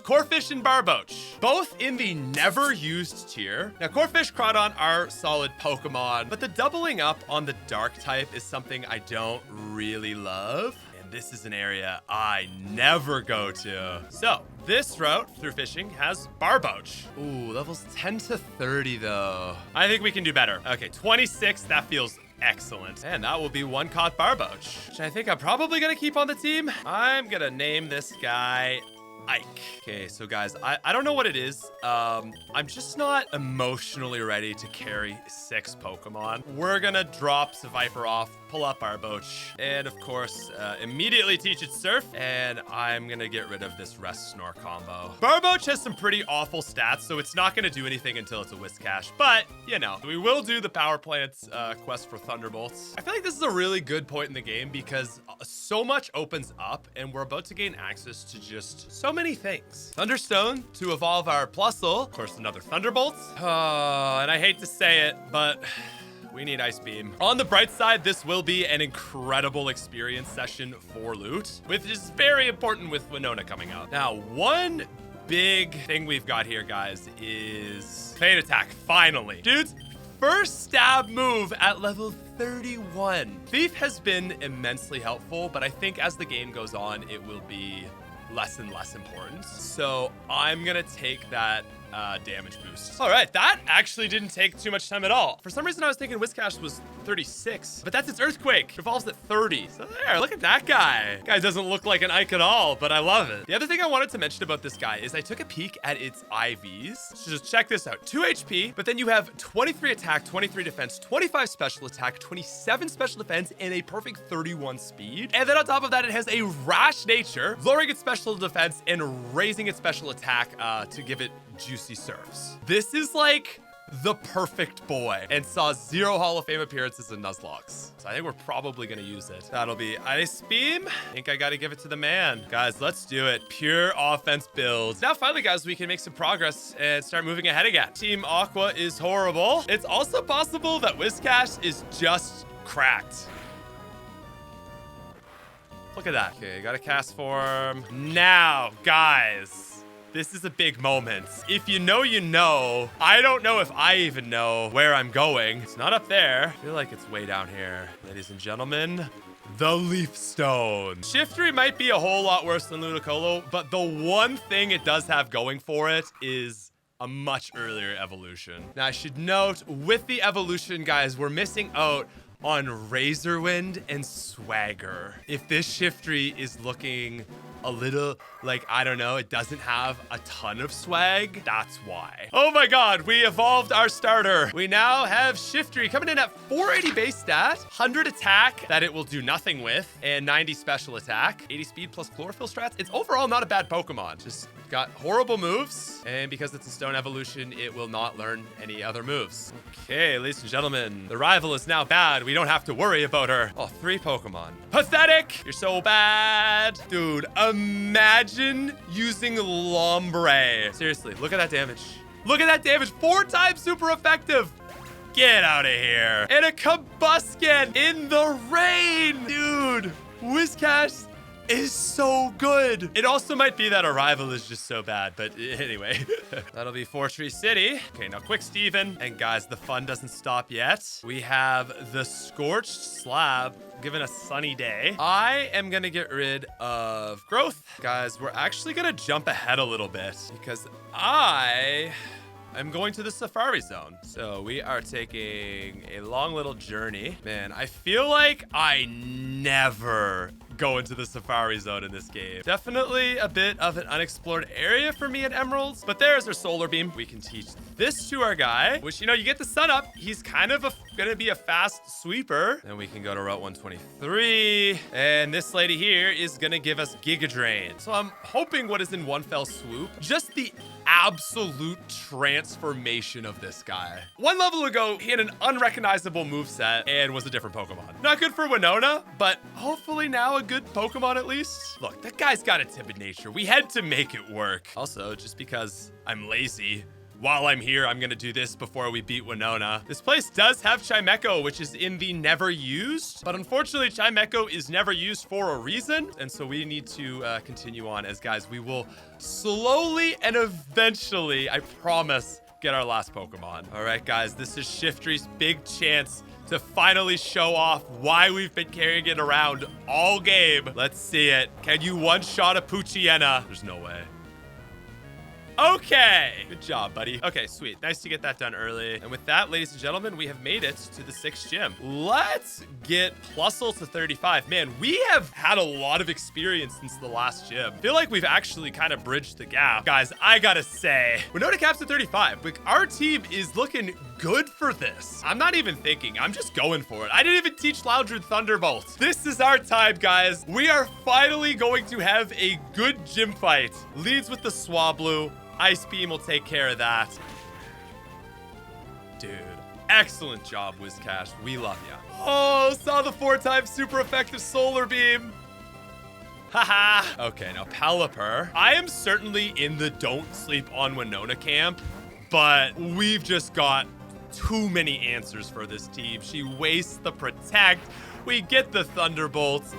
Corphish and Barboach, both in the never used tier. Now, Corphish, Crawdon are solid Pokemon, but the doubling up on the dark type is something I don't really love. And this is an area I never go to. So this route through fishing has Barboach. Ooh, levels 10 to 30 though. I think we can do better. Okay, 26, that feels excellent. And that will be one caught Barboach, which I think I'm probably gonna keep on the team. I'm gonna name this guy Ike. Okay, so guys, I don't know what it is. I'm just not emotionally ready to carry 6 Pokemon. We're gonna drop Seviper off, pull up Barboach, and of course, immediately teach it Surf, and I'm gonna get rid of this Rest Snore combo. Barboach has some pretty awful stats, so it's not gonna do anything until it's a Whiscash, but, you know, we will do the Power Plants quest for Thunderbolts. I feel like this is a really good point in the game because so much opens up, and we're about to gain access to just so many things. Thunderstone to evolve our Plusle. Of course, another Thunderbolt. And I hate to say it, but we need Ice Beam. On the bright side, this will be an incredible experience session for loot, which is very important with Winona coming out. Now, one big thing we've got here, guys, is Feint Attack, finally. Dudes, first stab move at level 31. Thief has been immensely helpful, but I think as the game goes on, it will be less and less important. So I'm gonna take that damage boost. All right, that actually didn't take too much time at all. For some reason, I was thinking Whiscash was 36, but that's its Earthquake. It evolves at 30. So there, look at that guy. Guy doesn't look like an Ike at all, but I love it. The other thing I wanted to mention about this guy is I took a peek at its IVs. So just check this out. 2 HP, but then you have 23 attack, 23 defense, 25 special attack, 27 special defense, and a perfect 31 speed. And then on top of that, it has a rash nature, lowering its special defense and raising its special attack to give it juicy surfs. This is like the perfect boy and saw 0 Hall of Fame appearances in Nuzlocke. So I think we're probably gonna use it. That'll be Ice Beam. I think I gotta give it to the man. Guys, let's do it. Pure offense build. Now finally, guys, we can make some progress and start moving ahead again. Team Aqua is horrible. It's also possible that Whiscash is just cracked. Look at that. Okay, got a cast form. Now, guys, this is a big moment. If you know, you know. I don't know if I even know where I'm going. It's not up there. I feel like it's way down here. Ladies and gentlemen, the Leaf Stone. Shiftry might be a whole lot worse than Ludicolo, but the one thing it does have going for it is a much earlier evolution. Now, I should note, with the evolution, guys, we're missing out on Razorwind and Swagger. If this Shiftry is looking a little like, I don't know, it doesn't have a ton of swag, that's why. Oh my god, we evolved our starter. We now have Shiftry coming in at 480 base stat, 100 attack that it will do nothing with, and 90 special attack, 80 speed plus chlorophyll strats. It's overall not a bad Pokemon. Just got horrible moves, and because it's a stone evolution, it will not learn any other moves. Okay, ladies and gentlemen, the rival is now bad. We don't have to worry about her. Oh, 3 Pokemon. Pathetic! You're so bad. Dude, imagine using Lombre. Seriously, look at that damage. Look at that damage. 4 times super effective. Get out of here. And a Combusken in the rain. Dude, Whiscash is so good. It also might be that Arrival is just so bad, but anyway. That'll be Fortree City. Okay, now quick Steven. And guys, the fun doesn't stop yet. We have the Scorched Slab given a sunny day. I am gonna get rid of Growth. Guys, we're actually gonna jump ahead a little bit because I'm going to the Safari Zone. So we are taking a long little journey. Man, I feel like I never go into the Safari Zone in this game. Definitely a bit of an unexplored area for me at Emeralds, but there's our Solar Beam. We can teach this to our guy, which, you know, you get the sun up. He's kind of gonna be a fast sweeper. Then we can go to Route 123. And this lady here is gonna give us Giga Drain. So I'm hoping what is in one fell swoop, just the absolute transformation of this guy. One level ago, he had an unrecognizable moveset and was a different Pokemon. Not good for Winona, but hopefully now a good Pokemon at least. Look, that guy's got a timid nature. We had to make it work. Also, just because I'm lazy, while I'm here, I'm gonna do this before we beat Winona. This place does have Chimecho, which is in the never used, but unfortunately Chimecho is never used for a reason, and so we need to continue on as, guys, we will slowly and eventually, I promise, get our last Pokemon. All right, guys, this is Shiftry's big chance to finally show off why we've been carrying it around all game. Let's see it. Can you one-shot a Poochyena? There's no way. Okay, good job, buddy. Okay, sweet. Nice to get that done early. And with that, ladies and gentlemen, we have made it to the 6th gym. Let's get Plusle to 35. Man, we have had a lot of experience since the last gym. I feel like we've actually kind of bridged the gap. Guys, I gotta say, Winona caps at 35. Like, our team is looking good for this. I'm not even thinking. I'm just going for it. I didn't even teach Loudred Thunderbolt. This is our time, guys. We are finally going to have a good gym fight. Leads with the Swablu. Ice Beam will take care of that. Dude, excellent job, Whiscash. We love ya. Oh, saw the 4 times super effective Solar Beam. Haha. Okay, now Pelipper. I am certainly in the don't sleep on Winona camp, but we've just got too many answers for this team. She wastes the Protect. We get the Thunderbolts.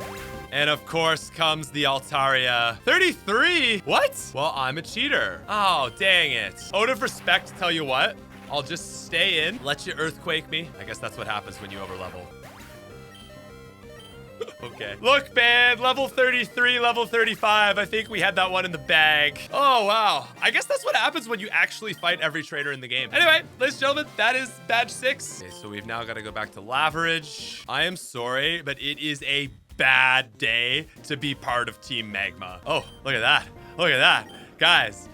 And of course comes the Altaria. 33? What? Well, I'm a cheater. Oh, dang it. Out of respect, tell you what, I'll just stay in, let you Earthquake me. I guess that's what happens when you overlevel. Okay. Look, man, level 33, level 35. I think we had that one in the bag. Oh, wow. I guess that's what happens when you actually fight every trainer in the game. Anyway, ladies and gentlemen, that is badge 6. Okay, so we've now got to go back to Laverage. I am sorry, but it is a bad day to be part of Team Magma. Oh, look at that. Look at that. Guys,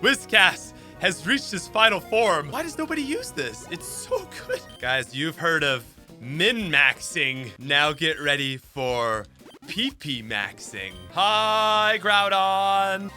Whiscash has reached his final form. Why does nobody use this? It's so good. Guys, you've heard of min-maxing. Now get ready for PP-maxing. Hi, Groudon.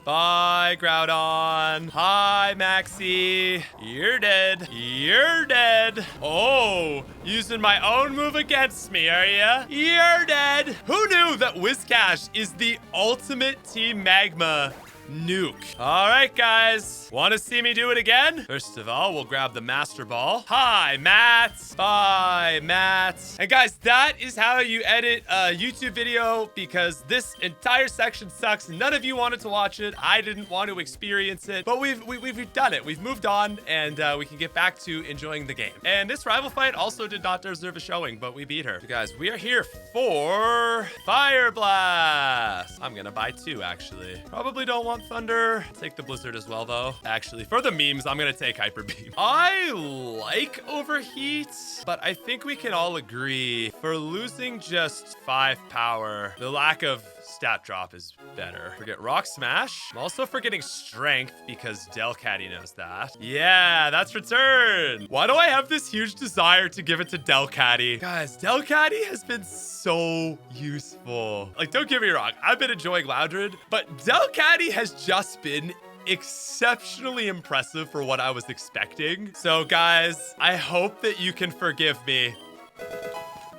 Bye, Groudon. Hi, Maxie. You're dead. You're dead. Oh, using my own move against me, are ya? You're dead. Who knew that Whiscash is the ultimate Team Magma nuke? All right, guys. Want to see me do it again? First of all, we'll grab the Master Ball. Hi, Matt. Bye, Matt. And guys, that is how you edit a YouTube video, because this entire section sucks. None of you wanted to watch it. I didn't want to experience it, but we've done it. We've moved on, and we can get back to enjoying the game. And this rival fight also did not deserve a showing, but we beat her. So guys, we are here for Fire Blast. I'm gonna buy 2, actually. Probably don't want Thunder. Take the Blizzard as well, though. Actually, for the memes, I'm gonna take Hyper Beam. I like Overheat, but I think we can all agree for losing just 5 power, the lack of stat drop is better. Forget Rock Smash. I'm also forgetting Strength because Delcatty knows that. Yeah, that's Return. Why do I have this huge desire to give it to Delcatty? Guys, Delcatty has been so useful. Like, don't get me wrong, I've been enjoying Loudred, but Delcatty has just been exceptionally impressive for what I was expecting. So guys, I hope that you can forgive me.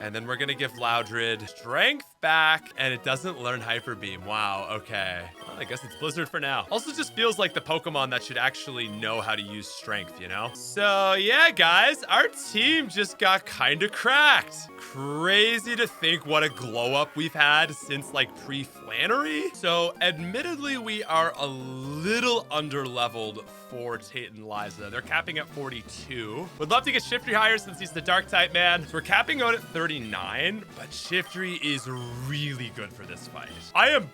And then we're gonna give Loudred Strength back, and it doesn't learn Hyper Beam. Wow, okay. Well, I guess it's Blizzard for now. Also just feels like the Pokemon that should actually know how to use Strength, you know? So yeah, guys, our team just got kind of cracked. Crazy to think what a glow up we've had since like pre-Flannery. So admittedly, we are a little under-leveled for Tate and Liza. They're capping at 42. Would love to get Shiftry higher since he's the Dark type, man. So we're capping out at 39, but Shiftry is really good for this fight. I am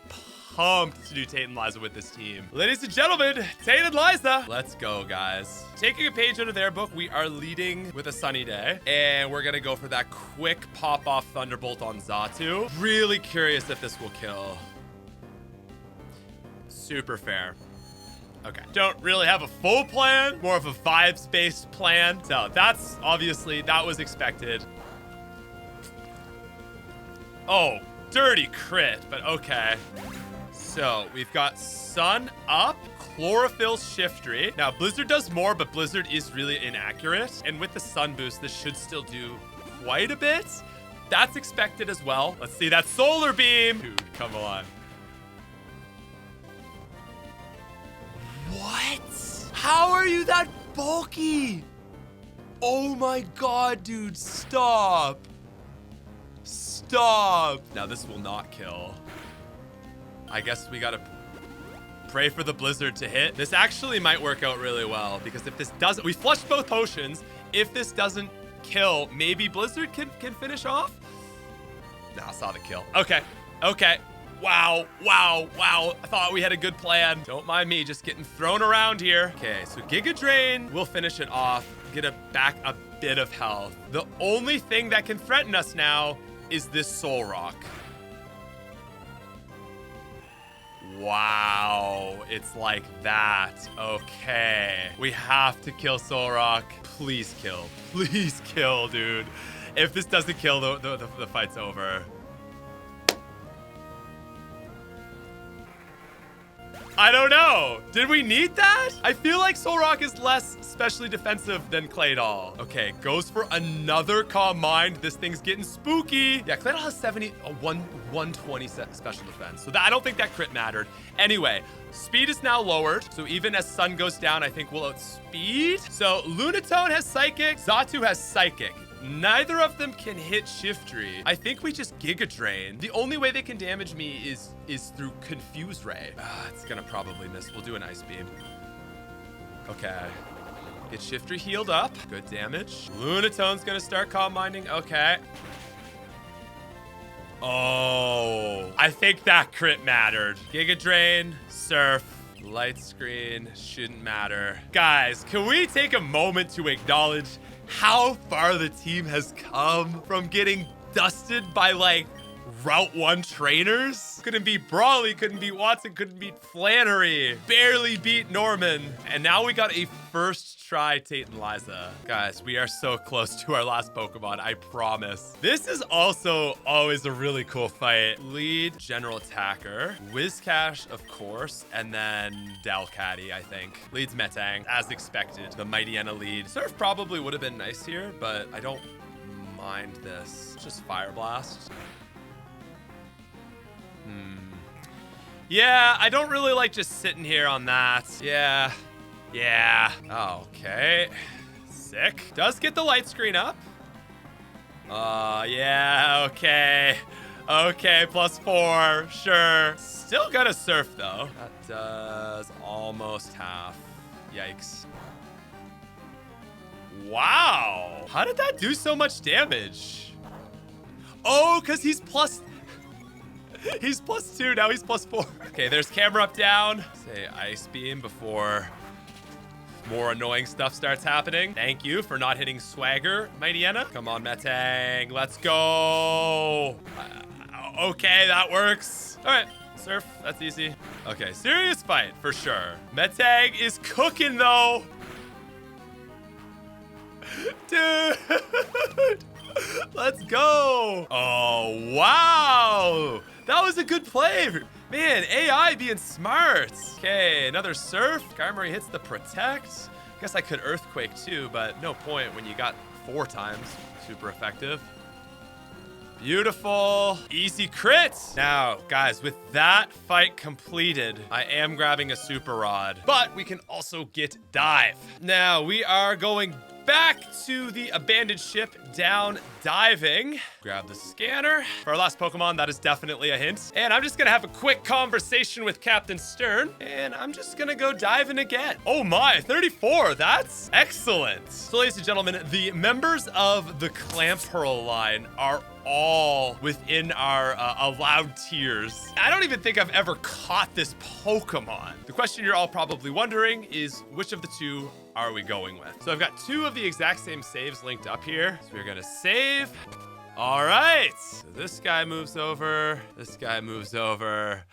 pumped to do Tate and Liza with this team. Ladies and gentlemen, Tate and Liza. Let's go, guys. Taking a page out of their book, we are leading with a Sunny Day, and we're gonna go for that quick pop-off Thunderbolt on Xatu. Really curious if this will kill. Super fair. Okay, don't really have a full plan, more of a vibes-based plan. So that's obviously, that was expected. Oh, dirty crit, but okay. So we've got Sun Up, Chlorophyll, Shiftry. Now Blizzard does more, but Blizzard is really inaccurate. And with the Sun Boost, this should still do quite a bit. That's expected as well. Let's see that Solar Beam. Dude, come on. What? How are you that bulky? Oh my God, dude, stop. Stop. Now this will not kill. I guess we gotta pray for the Blizzard to hit. This actually might work out really well, because if this doesn't, we flushed both potions. If this doesn't kill, maybe Blizzard can finish off. Nah, I saw the kill. Okay, okay. Wow, wow, wow. I thought we had a good plan. Don't mind me just getting thrown around here. Okay, so Giga Drain, we'll finish it off, get back a bit of health. The only thing that can threaten us now is this Soul Rock. Wow, it's like that. Okay, we have to kill Soul Rock. Please kill. Please kill, dude. If this doesn't kill, the fight's over. I don't know. Did we need that? I feel like Soul Rock is less specially defensive than Claydol. Okay, goes for another Calm Mind. This thing's getting spooky. Yeah, Claydol has 120 special defense. So I don't think that crit mattered. Anyway, speed is now lowered. So even as Sun goes down, I think we'll outspeed. So Lunatone has Psychic. Xatu has Psychic. Neither of them can hit Shiftry. I think we just Giga Drain. The only way they can damage me is through Confuse Ray. It's gonna probably miss. We'll do an Ice Beam. Okay. Get Shiftry healed up. Good damage. Lunatone's gonna start Calm Minding. Okay. Oh, I think that crit mattered. Giga Drain, Surf, Light Screen, shouldn't matter. Guys, can we take a moment to acknowledge how far the team has come from getting dusted by like Route 1 trainers. Couldn't beat Brawly, couldn't beat Watson, couldn't beat Flannery. Barely beat Norman. And now we got a first try Tate and Liza. Guys, we are so close to our last Pokemon, I promise. This is also always a really cool fight. Lead, General Attacker, Whiscash, of course, and then Delcatty, I think. Leads Metang, as expected. The Mightyena lead. Surf probably would have been nice here, but I don't mind this. Just Fire Blast. Yeah, I don't really like just sitting here on that. Yeah. Okay. Sick. Does get the light screen up. Yeah, okay. Okay, +4, sure. Still gonna surf though. That does almost half. Yikes. Wow. How did that do so much damage? Oh, because he's +2, now he's +4. Okay, there's camera up, down. Say Ice Beam before more annoying stuff starts happening. Thank you for not hitting Swagger, Mightyena. Come on, Metang, let's go. Okay, that works. All right, surf, that's easy. Okay, serious fight for sure. Metang is cooking though. Dude, let's go. Oh, wow. That was a good play. Man, AI being smart. Okay, another surf. Skarmory hits the protect. Guess I could earthquake too, but no point when you got 4 times. Super effective. Beautiful. Easy crit. Now, guys, with that fight completed, I am grabbing a super rod, but we can also get dive. Now, we are going back to the abandoned ship, down diving. Grab the scanner. For our last Pokemon, that is definitely a hint. And I'm just gonna have a quick conversation with Captain Stern, and I'm just gonna go diving again. Oh my, 34, that's excellent. So ladies and gentlemen, the members of the Clamperl line are all within our allowed tiers. I don't even think I've ever caught this Pokemon. The question you're all probably wondering is, which of the two are we going with? So I've got 2 of the exact same saves linked up here. So we're gonna save. All right, so this guy moves over, this guy moves over.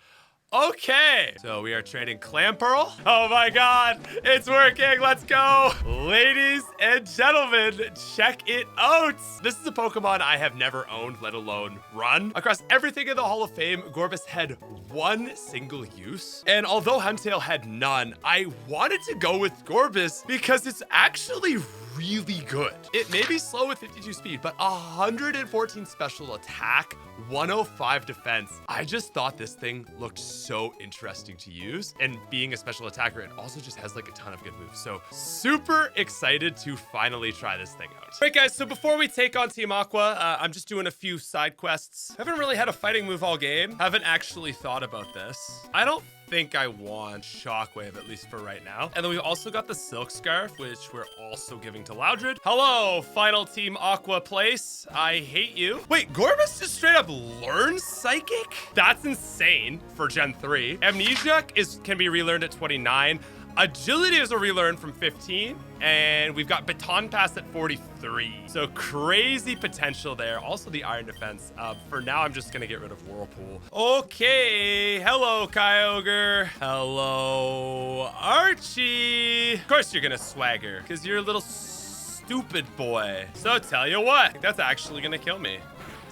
Okay, so we are trading Clamperl. Oh my God, it's working, let's go. Ladies and gentlemen, check it out. This is a Pokemon I have never owned, let alone run. Across everything in the Hall of Fame, Gorbis had 1 single use. And although Huntail had none, I wanted to go with Gorbis because it's actually really good. It may be slow with 52 speed, but 114 special attack, 105 defense. I just thought this thing looked so interesting to use. And being a special attacker, it also just has like a ton of good moves. So super excited to finally try this thing out. All right, guys, so before we take on Team Aqua, I'm just doing a few side quests. Haven't really had a fighting move all game. Haven't actually thought about this. I don't think I want Shockwave, at least for right now. And then we've also got the Silk Scarf, which we're also giving to Loudred. Hello, final Team Aqua place. I hate you. Wait, Gorbis just straight up learns Psychic? That's insane for Gen 3. Amnesia can be relearned at 29. Agility is a relearn from 15, and we've got Baton Pass at 43. So crazy potential there. Also the Iron Defense. For now, I'm just gonna get rid of Whirlpool. Okay, hello, Kyogre. Hello, Archie. Of course you're gonna swagger, because you're a little stupid boy. So tell you what, I think that's actually gonna kill me.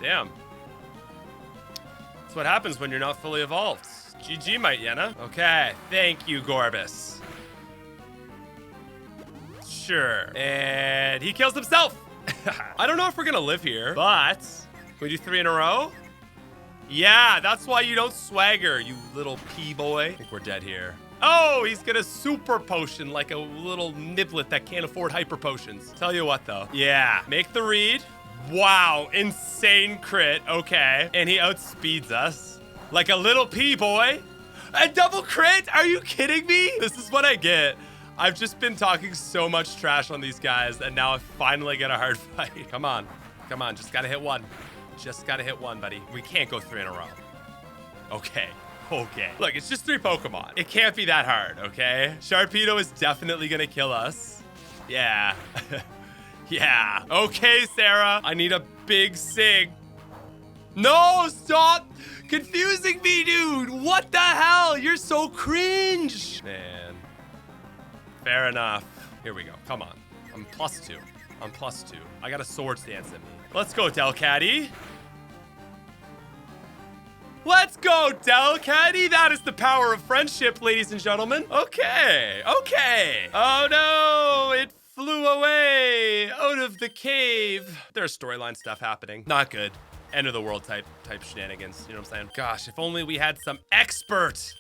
Damn. That's what happens when you're not fully evolved. GG, Mightyena. Okay, thank you, Gorbis. Sure. And he kills himself. I don't know if we're gonna live here, but can we do 3 in a row? Yeah, that's why you don't swagger, you little pea boy. I think we're dead here. Oh, he's gonna super potion like a little niblet that can't afford hyper potions. Tell you what though. Yeah, make the read. Wow, insane crit. Okay. And he outspeeds us like a little pea boy. A double crit? Are you kidding me? This is what I get. I've just been talking so much trash on these guys, and now I finally get a hard fight. Come on. Come on. Just gotta hit 1. Just gotta hit 1, buddy. We can't go 3 in a row. Okay. Okay. Look, it's just 3 Pokemon. It can't be that hard, okay? Sharpedo is definitely gonna kill us. Yeah. Yeah. Okay, Sarah. I need a big Sig. No, stop confusing me, dude. What the hell? You're so cringe. Man. Fair enough. Here we go. Come on. I'm +2. I'm +2. I got a sword stance at me. Let's go, Delcatty. Let's go, Delcatty. That is the power of friendship, ladies and gentlemen. Okay. Okay. Oh, no. It flew away out of the cave. There's storyline stuff happening. Not good. End of the world type shenanigans. You know what I'm saying? Gosh, if only we had some expert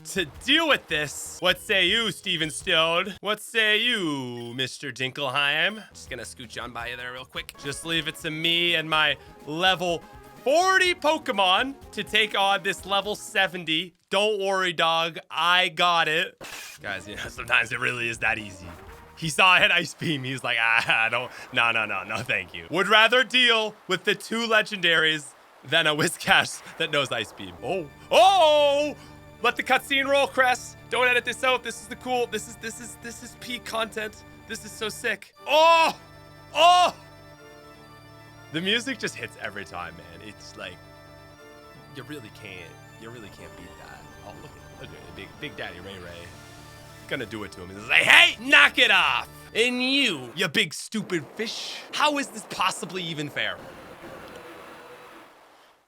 to deal with this. What say you, Steven Stone? What say you, Mr. Dinkelheim? Just gonna scooch on by you there real quick. Just leave it to me and my level 40 Pokemon to take on this level 70. Don't worry, dog. I got it. Guys, you know, sometimes it really is that easy. He saw I had Ice Beam. He was like, no, thank you. Would rather deal with the 2 legendaries than a Whiscash that knows Ice Beam. Oh! Let the cutscene roll, Cress. Don't edit this out. This is the cool. This is peak content. This is so sick. Oh! The music just hits every time, man. It's like you really can't beat that. Oh, look at Big Daddy Ray. Gonna do it to him. He's like, hey, knock it off. And you big stupid fish. How is this possibly even fair?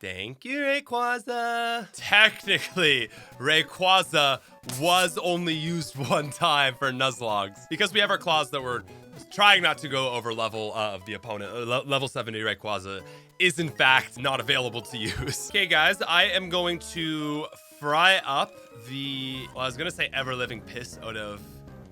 Thank you, Rayquaza. Technically, Rayquaza was only used one time for Nuzlogs because we have our claws that were trying not to go over level of the opponent. Level 70 Rayquaza is in fact not available to use. Okay, guys, I am going to fry up I was gonna say ever-living piss out of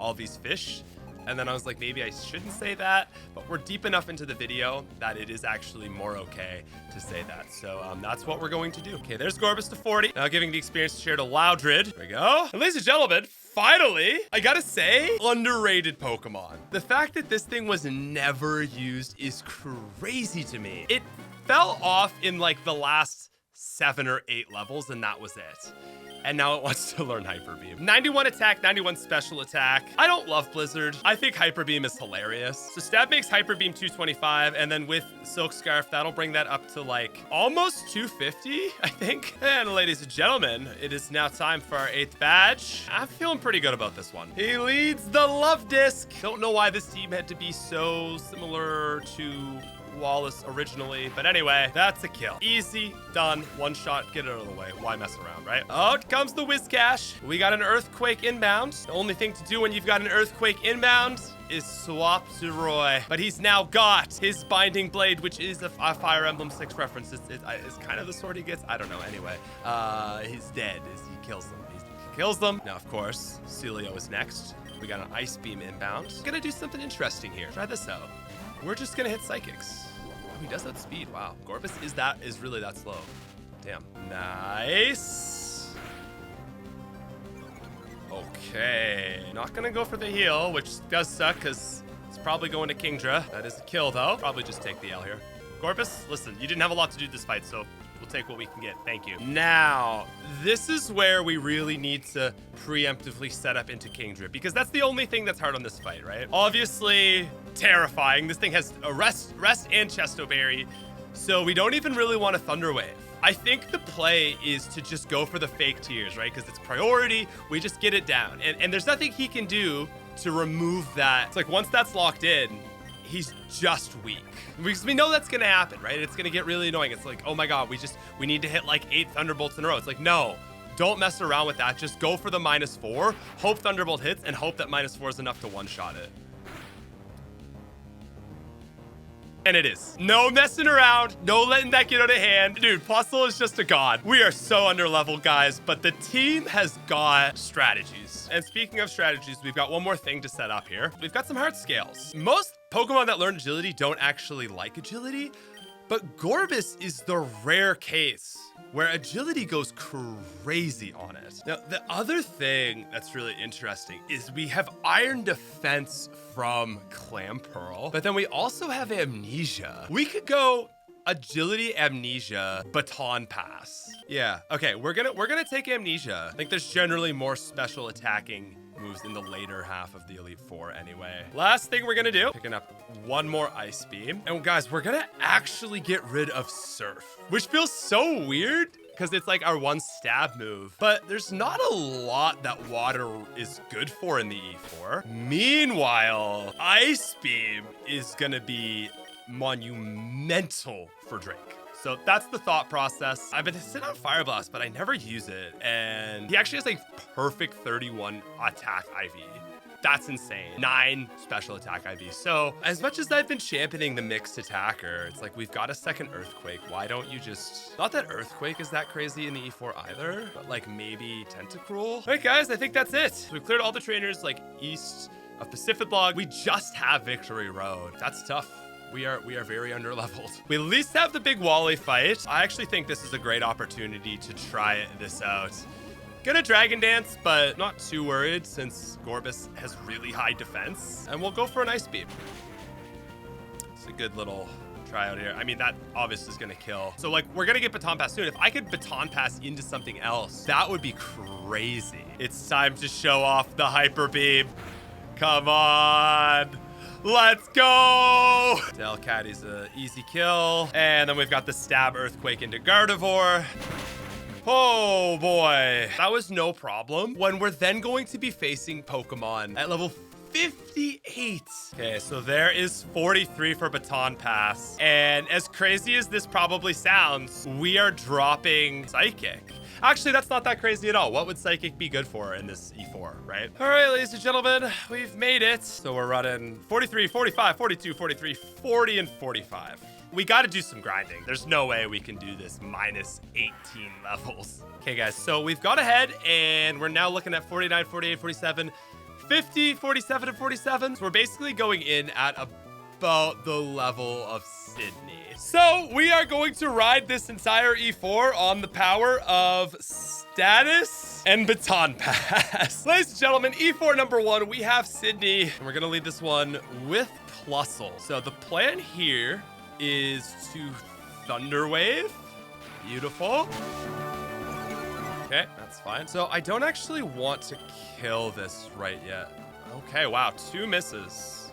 all these fish. And then I was like, maybe I shouldn't say that, but we're deep enough into the video that it is actually more okay to say that. So that's what we're going to do. Okay, there's Gorbis to 40. Now giving the experience share to Loudred. There we go. And ladies and gentlemen, finally, I gotta say, underrated Pokemon. The fact that this thing was never used is crazy to me. It fell off in like the last 7 or 8 levels, and that was it. And now it wants to learn Hyper Beam. 91 attack, 91 special attack. I don't love Blizzard. I think Hyper Beam is hilarious. So Stab makes Hyper Beam 225, and then with Silk Scarf, that'll bring that up to like almost 250, I think. And ladies and gentlemen, it is now time for our 8th badge. I'm feeling pretty good about this one. He leads the Love Disc. Don't know why this team had to be so similar to Wallace originally, but anyway, that's a kill. Easy, done, one shot, get it out of the way. Why mess around, right? Out comes the Whiscash. We got an Earthquake inbound. The only thing to do when you've got an Earthquake inbound is swap to Roy, but he's now got his Binding Blade, which is a Fire Emblem 6 reference. It's kind of the sword he gets. I don't know. Anyway, he's dead. He kills them. He kills them. Now, of course, Celio is next. We got an Ice Beam inbound. Gonna do something interesting here. Try this out. We're just gonna hit Psychics. Oh, he does that speed. Wow. Gorbis is really that slow. Damn. Nice. Okay. Not gonna go for the heal, which does suck because it's probably going to Kingdra. That is a kill though. Probably just take the L here. Gorbis, listen, you didn't have a lot to do this fight, so we'll take what we can get. Thank you. Now, this is where we really need to preemptively set up into Kingdra, because that's the only thing that's hard on this fight, right? Obviously, terrifying. This thing has a rest and Chesto Berry, so we don't even really want a Thunder Wave. I think the play is to just go for the fake tears, right? Because it's priority. We just get it down. And there's nothing he can do to remove that. It's like once that's locked in, he's just weak. Because we know that's gonna happen, right? It's gonna get really annoying. It's like, oh my God, we need to hit like 8 Thunderbolts in a row. It's like, no, don't mess around with that. Just go for the -4, hope Thunderbolt hits, and hope that -4 is enough to one-shot it. And it is. No messing around. No letting that get out of hand. Dude, Puzzle is just a god. We are so underleveled, guys, but the team has got strategies. And speaking of strategies, we've got one more thing to set up here. We've got some heart scales. Most Pokemon that learn agility don't actually like agility, but Gorbis is the rare case where agility goes crazy on it. Now, the other thing that's really interesting is we have Iron Defense from Clamperl, but then we also have Amnesia. We could go Agility, Amnesia, Baton Pass. Yeah, okay, we're gonna take Amnesia. I think there's generally more special attacking moves in the later half of the Elite Four anyway. Last thing we're gonna do, picking up one more Ice Beam. And guys, we're gonna actually get rid of Surf, which feels so weird because it's like our one stab move. But there's not a lot that water is good for in the E4. Meanwhile, Ice Beam is gonna be monumental for Drake. So that's the thought process. I've been sitting on Fire Blast, but I never use it. And he actually has a perfect 31 attack IV. That's insane. 9 special attack IV. So as much as I've been championing the mixed attacker, it's like we've got a second Earthquake. Why don't you just... Not that Earthquake is that crazy in the E4 either, but like maybe Tentacruel. All right, guys, I think that's it. So we've cleared all the trainers like east of Pacific Log. We just have Victory Road. That's tough. We are very underleveled. We at least have the big Wally fight. I actually think this is a great opportunity to try this out. Gonna Dragon Dance, but not too worried since Gorbis has really high defense. And we'll go for an Ice Beam. It's a good little tryout here. I mean, that obviously is gonna kill. So like, we're gonna get Baton Pass soon. If I could Baton Pass into something else, that would be crazy. It's time to show off the Hyper Beam. Come on. Let's go! Delcatty's an easy kill. And then we've got the Stab Earthquake into Gardevoir. Oh boy. That was no problem. When we're then going to be facing Pokemon at level 58. Okay, so there is 43 for Baton Pass. And as crazy as this probably sounds, we are dropping Psychic. Actually, that's not that crazy at all. What would Psychic be good for in this E4, right? All right, ladies and gentlemen, we've made it. So we're running 43, 45, 42, 43, 40, and 45. We got to do some grinding. There's no way we can do this minus 18 levels. Okay, guys, so we've got ahead, and we're now looking at 49, 48, 47, 50, 47, and 47. So we're basically going in at about the level of Sydney. So we are going to ride this entire E4 on the power of status and Baton Pass. Ladies and gentlemen, E4 number 1, we have Sydney. And we're gonna lead this one with Plusle. So the plan here is to Thunder Wave. Beautiful. Okay, that's fine. So I don't actually want to kill this right yet. Okay, wow, 2 misses.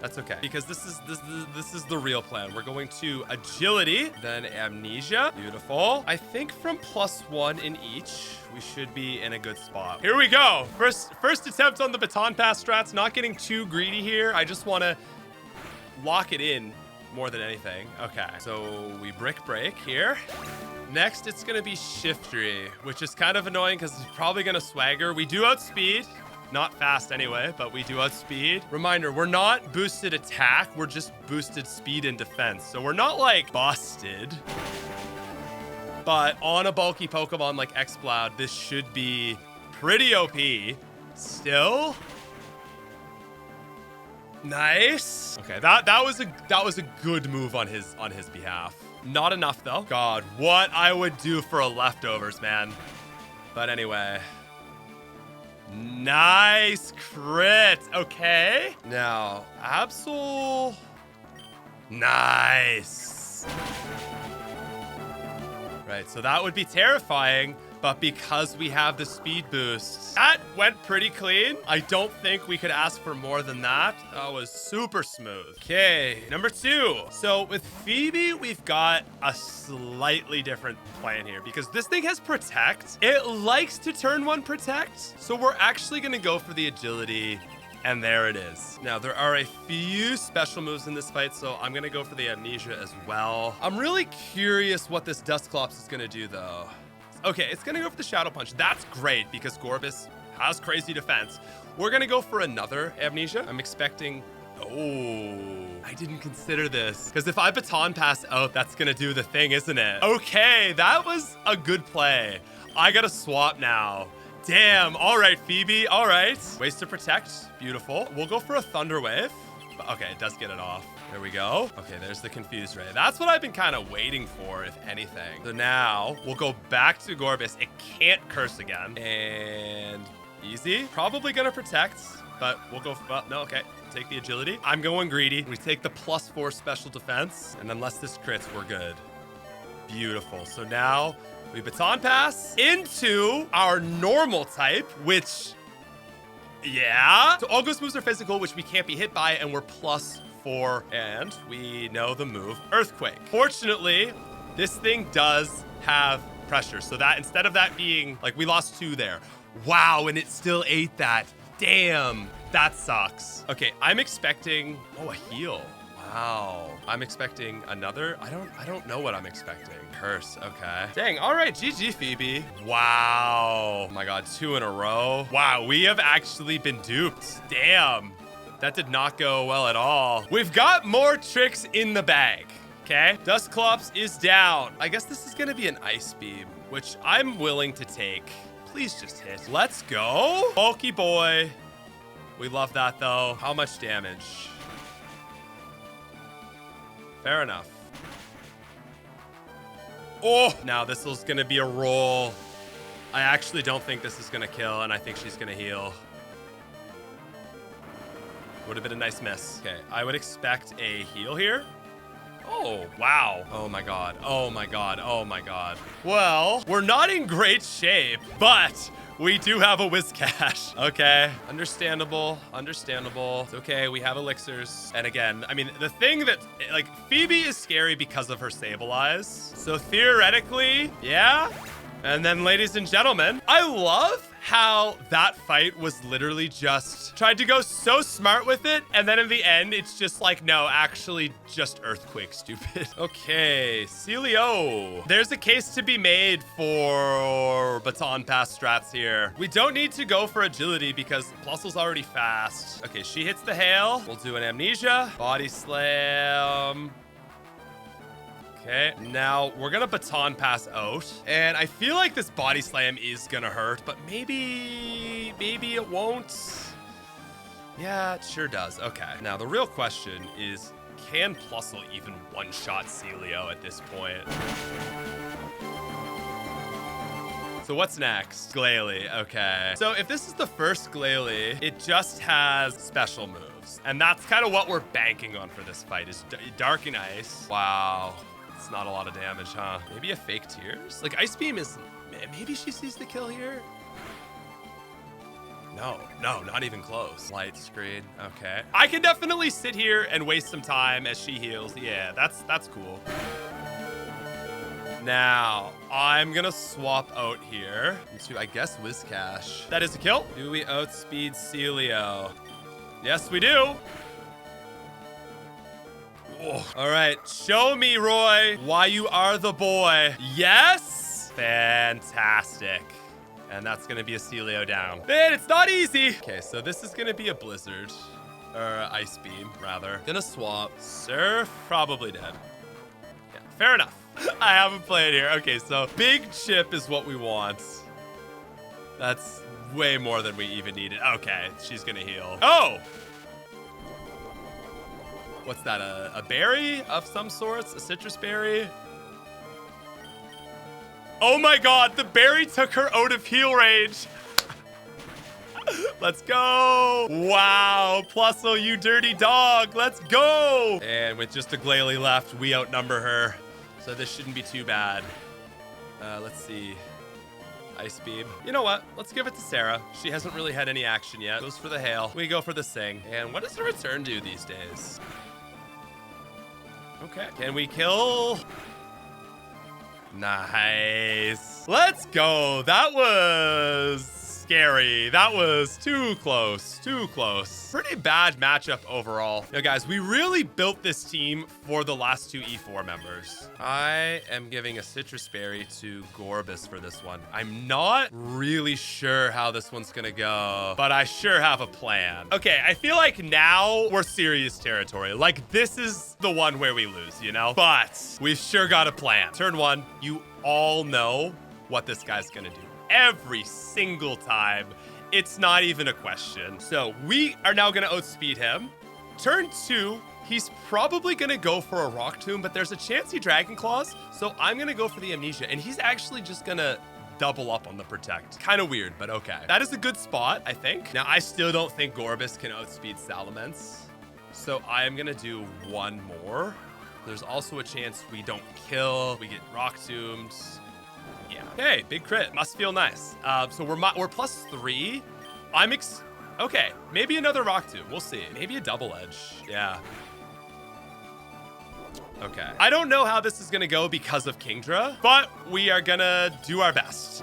That's okay, because this is the real plan. We're going to Agility, then Amnesia. Beautiful. I think from +1 in each, we should be in a good spot. Here we go. First attempt on the Baton Pass strats. Not getting too greedy here. I just want to lock it in more than anything. Okay, so we Brick Break here. Next, it's going to be Shiftry, which is kind of annoying because it's probably going to Swagger. We do outspeed. Not fast anyway, but we do outspeed. Reminder, we're not boosted attack. We're just boosted speed and defense. So we're not like busted. But on a bulky Pokemon like Exploud, this should be pretty OP. Still. Nice. Okay, that was a good move on his behalf. Not enough though. God, what I would do for a leftovers, man. But anyway. Nice crit. Okay. Now, Absol. Nice. Right, so that would be terrifying, but because we have the speed boost, that went pretty clean. I don't think we could ask for more than that. That was super smooth. Okay, number 2. So with Phoebe, we've got a slightly different plan here because this thing has Protect. It likes to turn 1 Protect. So we're actually gonna go for the Agility, and there it is. Now, there are a few special moves in this fight, so I'm gonna go for the Amnesia as well. I'm really curious what this Dusclops is gonna do though. Okay, it's gonna go for the Shadow Punch. That's great because Gorbis has crazy defense. We're gonna go for another Amnesia. I'm expecting, oh, I didn't consider this. Because if I Baton Pass out, that's gonna do the thing, isn't it? Okay, that was a good play. I gotta swap now. Damn, all right, Phoebe, all right. Ways to Protect, beautiful. We'll go for a Thunder Wave. Okay, it does get it off. There we go. Okay, there's the Confused Ray. That's what I've been kind of waiting for, if anything. So now we'll go back to Gorbis. It can't Curse again. And easy. Probably gonna Protect, but we'll go, no, okay. Take the Agility. I'm going greedy. We take the +4 special defense, and unless this crits, we're good. Beautiful. So now we Baton Pass into our normal type, which, yeah. So all Ghost moves are physical, which we can't be hit by, and we're +4 4, and we know the move Earthquake. Fortunately, this thing does have pressure, so that instead of that being like, we lost 2 there. Wow, and it still ate that. Damn, that sucks. Okay, I'm expecting, oh, a heal. Wow, I'm expecting another. I don't know what I'm expecting. Curse, okay. Dang, all right, GG, Phoebe. Wow, oh my God, 2 in a row. Wow, we have actually been duped. Damn, that did not go well at all. We've got more tricks in the bag, okay? Dusclops is down. I guess this is gonna be an Ice Beam, which I'm willing to take. Please just hit. Let's go. Bulky boy. We love that though. How much damage? Fair enough. Oh, now this is gonna be a roll. I actually don't think this is gonna kill, and I think she's gonna heal. Would have been a nice miss. Okay, I would expect a heal here. Oh, wow. Oh my God. Oh my God. Oh my God. Well, we're not in great shape, but we do have a Whiscash. Okay. Understandable. Understandable. It's okay. We have elixirs. And again, I mean, the thing that, like, Phoebe is scary because of her Sable Eyes. So theoretically, yeah. And then, ladies and gentlemen, I love how that fight was literally just tried to go so smart with it, and then in the end, it's just like, no, actually just Earthquake, stupid. Okay, Celio. There's a case to be made for Baton Pass strats here. We don't need to go for agility because Plusle's already fast. Okay, she hits the hail. We'll do an Amnesia. Body Slam. Okay, now we're gonna Baton Pass out. And I feel like this Body Slam is gonna hurt, but maybe it won't. Yeah, it sure does. Okay, now the real question is, can Plusle even one-shot Celio at this point? So what's next? Glalie, okay. So if this is the first Glalie, it just has special moves. And that's kind of what we're banking on for this fight, is Dark and Ice. Wow. It's not a lot of damage, huh? Maybe a fake Tears? Like, Ice Beam is... Maybe she sees the kill here? No, not even close. Light screen, okay. I can definitely sit here and waste some time as she heals. Yeah, that's cool. Now, I'm gonna swap out here into, I guess, Whiscash. That is a kill. Do we outspeed Celio? Yes, we do. Oh. All right, show me, Roy, why you are the boy. Yes? Fantastic. And that's gonna be a Celio down. Man, it's not easy. Okay, so this is gonna be a Blizzard. Or Ice Beam, rather. Gonna swap. Surf, probably dead. Yeah, fair enough. I haven't played here. Okay, so big chip is what we want. That's way more than we even needed. Okay, she's gonna heal. Oh! What's that, a berry of some sorts? A citrus berry? Oh my God, the berry took her out of heal range. Let's go. Wow, Plusle, you dirty dog. Let's go. And with just a Glalie left, we outnumber her. So this shouldn't be too bad. Let's see. Ice Beam. You know what? Let's give it to Sarah. She hasn't really had any action yet. Goes for the hail. We go for the sing. And what does the return do these days? Okay. Can we kill? Nice. Let's go. That was scary. That was too close. Too close. Pretty bad matchup overall. Now, guys, we really built this team for the last 2 E4 members. I am giving a Citrus Berry to Gorbis for this one. I'm not really sure how this one's gonna go, but I sure have a plan. Okay, I feel like now we're serious territory. Like, this is the one where we lose, you know? But we've sure got a plan. Turn 1, you all know what this guy's gonna do. Every single time. It's not even a question. So we are now gonna outspeed him. Turn 2, he's probably gonna go for a Rock Tomb, but there's a chance he Dragon Claws, so I'm gonna go for the Amnesia, and he's actually just gonna double up on the Protect. Kind of weird, but okay. That is a good spot, I think. Now, I still don't think Gorbis can outspeed Salamence, so I am gonna do one more. There's also a chance we don't kill, we get Rock Tombed. Yeah. Hey, big crit. Must feel nice. So we're +3. Okay, maybe another Rock Tomb. We'll see. Maybe a Double Edge. Yeah. Okay. I don't know how this is gonna go because of Kingdra, but we are gonna do our best.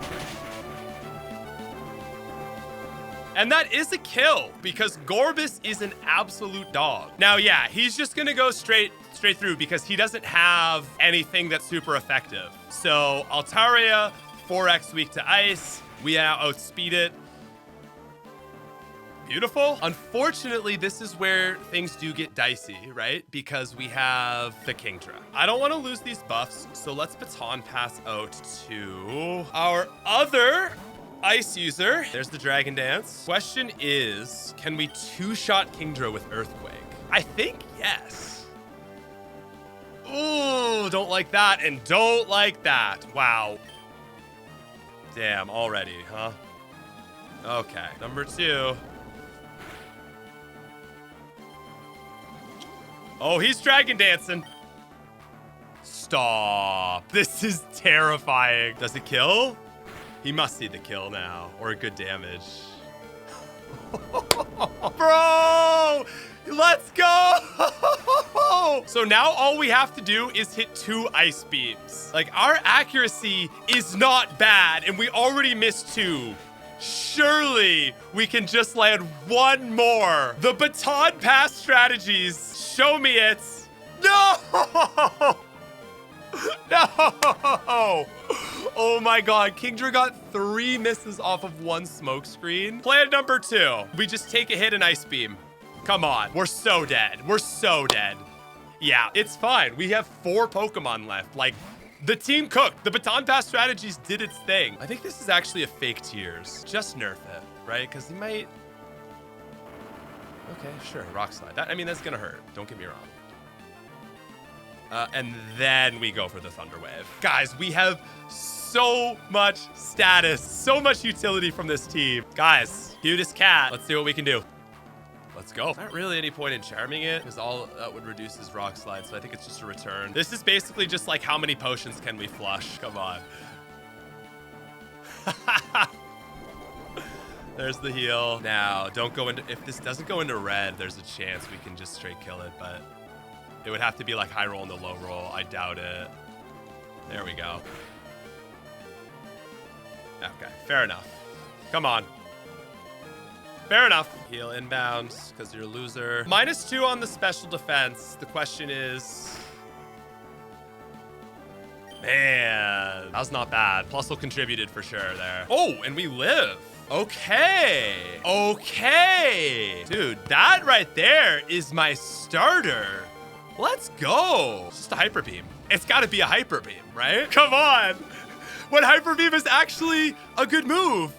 And that is a kill because Gorbis is an absolute dog. Now, yeah, he's just gonna go straight through because he doesn't have anything that's super effective. So Altaria, 4x weak to ice. We now outspeed it. Beautiful. Unfortunately, this is where things do get dicey, right? Because we have the Kingdra. I don't want to lose these buffs, so let's baton pass out to our other ice user. There's the Dragon Dance. Question is, can we two-shot Kingdra with Earthquake? I think yes. Ooh, don't like that and don't like that. Wow. Damn, already, huh? Okay, number 2. Oh, he's Dragon Dancing. Stop. This is terrifying. Does it kill? He must see the kill now, or good damage. Bro, let's go. So now all we have to do is hit 2 ice beams. Like, our accuracy is not bad, and we already missed 2. Surely we can just land 1 more. The baton pass strategies. Show me it. No! No! Oh my god, Kingdra got 3 misses off of 1 smoke screen. Plan number 2. We just take a hit and ice beam. Come on, we're so dead. We're so dead. Yeah, it's fine. We have 4 Pokemon left. Like, the team cooked. The baton pass strategies did its thing. I think this is actually a fake tears. Just nerf it, right? Because he might... Okay, sure, Rock Slide. I mean, that's gonna hurt. Don't get me wrong. And then we go for the Thunder Wave. Guys, we have so much status, so much utility from this team. Guys, cutest cat. Let's see what we can do. Let's go. Not really any point in charming it because all that would reduce his Rock Slide, so I think it's just a return. This is basically just like how many potions can we flush? Come on. There's the heal. Now, don't go into... If this doesn't go into red, there's a chance we can just straight kill it, but it would have to be like high roll into low roll. I doubt it. There we go. Okay, fair enough. Come on. Fair enough. Heal inbounds because you're a loser. -2 on the special defense. The question is... Man, that was not bad. Plusle contributed for sure there. Oh, and we live. Okay. Okay. Dude, that right there is my starter. Let's go. It's just a Hyper Beam. It's got to be a Hyper Beam, right? Come on. When Hyper Beam is actually a good move.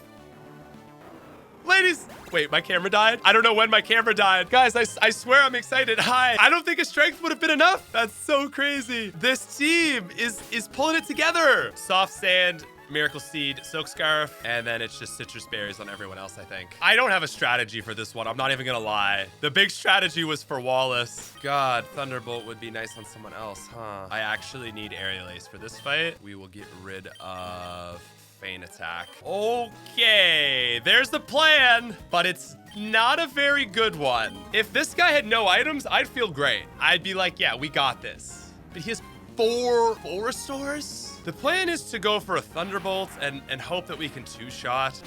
Ladies. Wait, my camera died? I don't know when my camera died. Guys, I swear I'm excited. Hi. I don't think a strength would have been enough. That's so crazy. This team is pulling it together. Soft Sand, Miracle Seed, Silk Scarf, and then it's just Citrus Berries on everyone else, I think. I don't have a strategy for this one. I'm not even gonna lie. The big strategy was for Wallace. God, Thunderbolt would be nice on someone else, huh? I actually need Aerial Ace for this fight. We will get rid of Feint Attack. Okay, there's the plan, but it's not a very good one. If this guy had no items, I'd feel great. I'd be like, yeah, we got this. But he has 4 full restores? The plan is to go for a Thunderbolt and hope that we can 2-shot.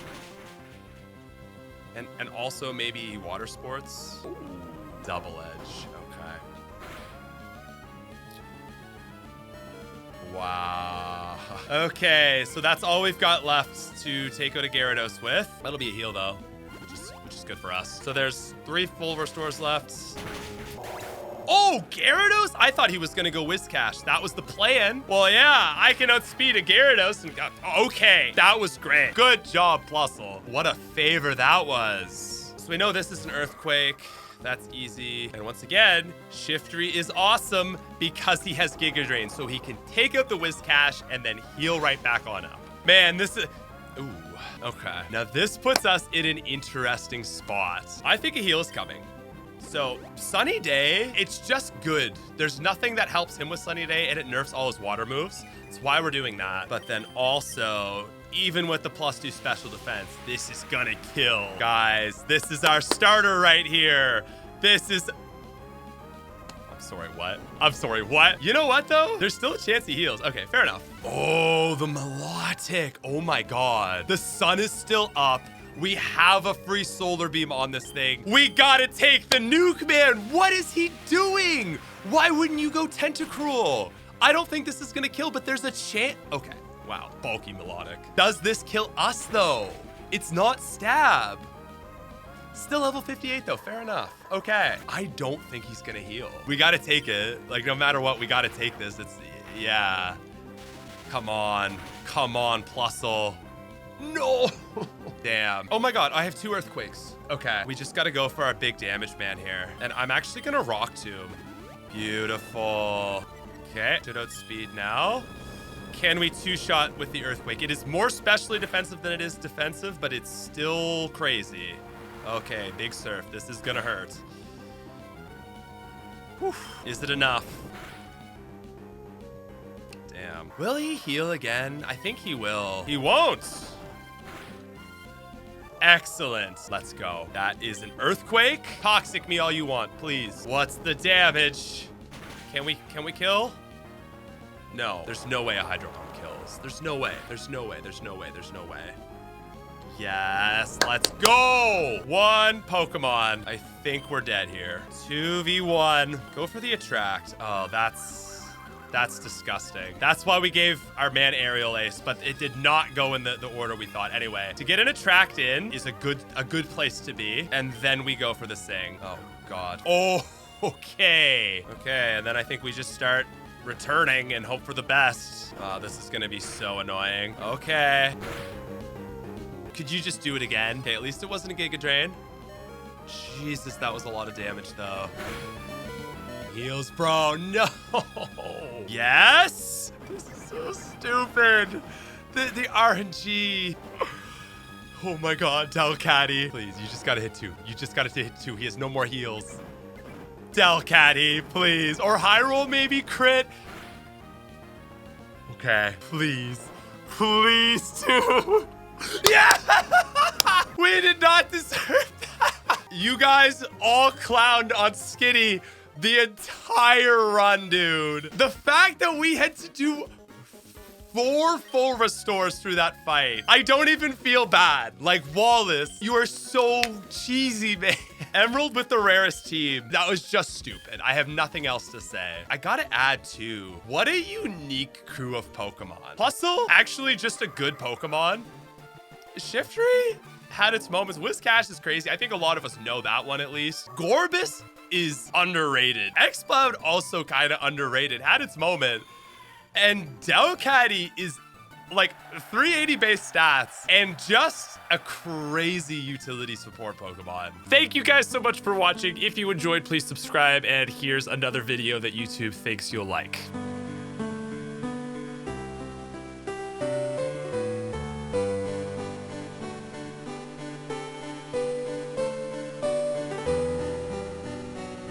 And also maybe Water Sports. Ooh, Double Edge, okay. Wow. Okay, so that's all we've got left to take out a Gyarados with. That'll be a heal though, which is good for us. So there's 3 full restores left. Oh, Gyarados? I thought he was gonna go Whiscash. That was the plan. Well, yeah, I can outspeed a Gyarados and got, okay, that was great. Good job, Plusle. What a favor that was. So we know this is an Earthquake. That's easy. And once again, Shiftry is awesome because he has Giga Drain, so he can take out the Whiscash and then heal right back on up. Man, this is... Ooh, okay. Now this puts us in an interesting spot. I think a heal is coming. So, Sunny Day, it's just good. There's nothing that helps him with Sunny Day, and it nerfs all his water moves. That's why we're doing that. But then also, even with the +2 special defense, this is gonna kill. Guys, this is our starter right here. This is... I'm sorry, what? I'm sorry, what? You know what, though? There's still a chance he heals. Okay, fair enough. Oh, the melodic. Oh, my God. The sun is still up. We have a free solar beam on this thing. We gotta take the nuke, man. What is he doing? Why wouldn't you go Tentacruel? I don't think this is gonna kill, but there's a chance. Okay, wow, bulky melodic. Does this kill us, though? It's not stab. Still level 58 though, fair enough. Okay, I don't think he's gonna heal. We gotta take it. Like, no matter what, we gotta take this. It's, yeah. Come on, Plusle. No. Damn. Oh my God, I have 2 earthquakes. Okay, we just gotta go for our big damage man here. And I'm actually gonna Rock Tomb. Beautiful. Okay, Ditto speed now. Can we 2-shot with the earthquake? It is more specially defensive than it is defensive, but it's still crazy. Okay, big surf. This is gonna hurt. Whew. Is it enough? Damn. Will he heal again? I think he will. He won't. Excellent. Let's go. That is an earthquake. Toxic me all you want, please. What's the damage? Can we kill? No. There's no way a Hydro Pump kills. There's no way. There's no way. There's no way. There's no way. Yes, let's go. 1 Pokemon. I think we're dead here. 2v1. Go for the attract. Oh, that's disgusting. That's why we gave our man Aerial Ace, but it did not go in the order we thought. Anyway, to get an attract in is a good place to be, and then we go for the Sing. Oh God. Oh, okay. Okay, and then I think we just start returning and hope for the best. Oh, this is gonna be so annoying. Okay. Could you just do it again? Okay, at least it wasn't a Giga Drain. Jesus, that was a lot of damage though. Heals, bro. No. Yes. This is so stupid. The RNG. Oh my God, Delcatty. Please, you just gotta hit 2. You just gotta hit 2. He has no more heals. Delcatty, please. Or high roll, maybe crit. Okay, please. Please, too. Yeah! We did not deserve that. You guys all clowned on Skinny the entire run, dude. The fact that we had to do 4 full restores through that fight. I don't even feel bad. Like, Wallace, you are so cheesy, man. Emerald with the rarest team. That was just stupid. I have nothing else to say. I gotta add too. What a unique crew of Pokemon. Plusle, actually just a good Pokemon. Shiftry had its moments. Whiscash is crazy. I think a lot of us know that one at least. Gorbis is underrated. Xcloud also kind of underrated. Had its moment. And Delcatty is like 380 base stats and just a crazy utility support Pokemon. Thank you guys so much for watching. If you enjoyed, please subscribe. And here's another video that YouTube thinks you'll like.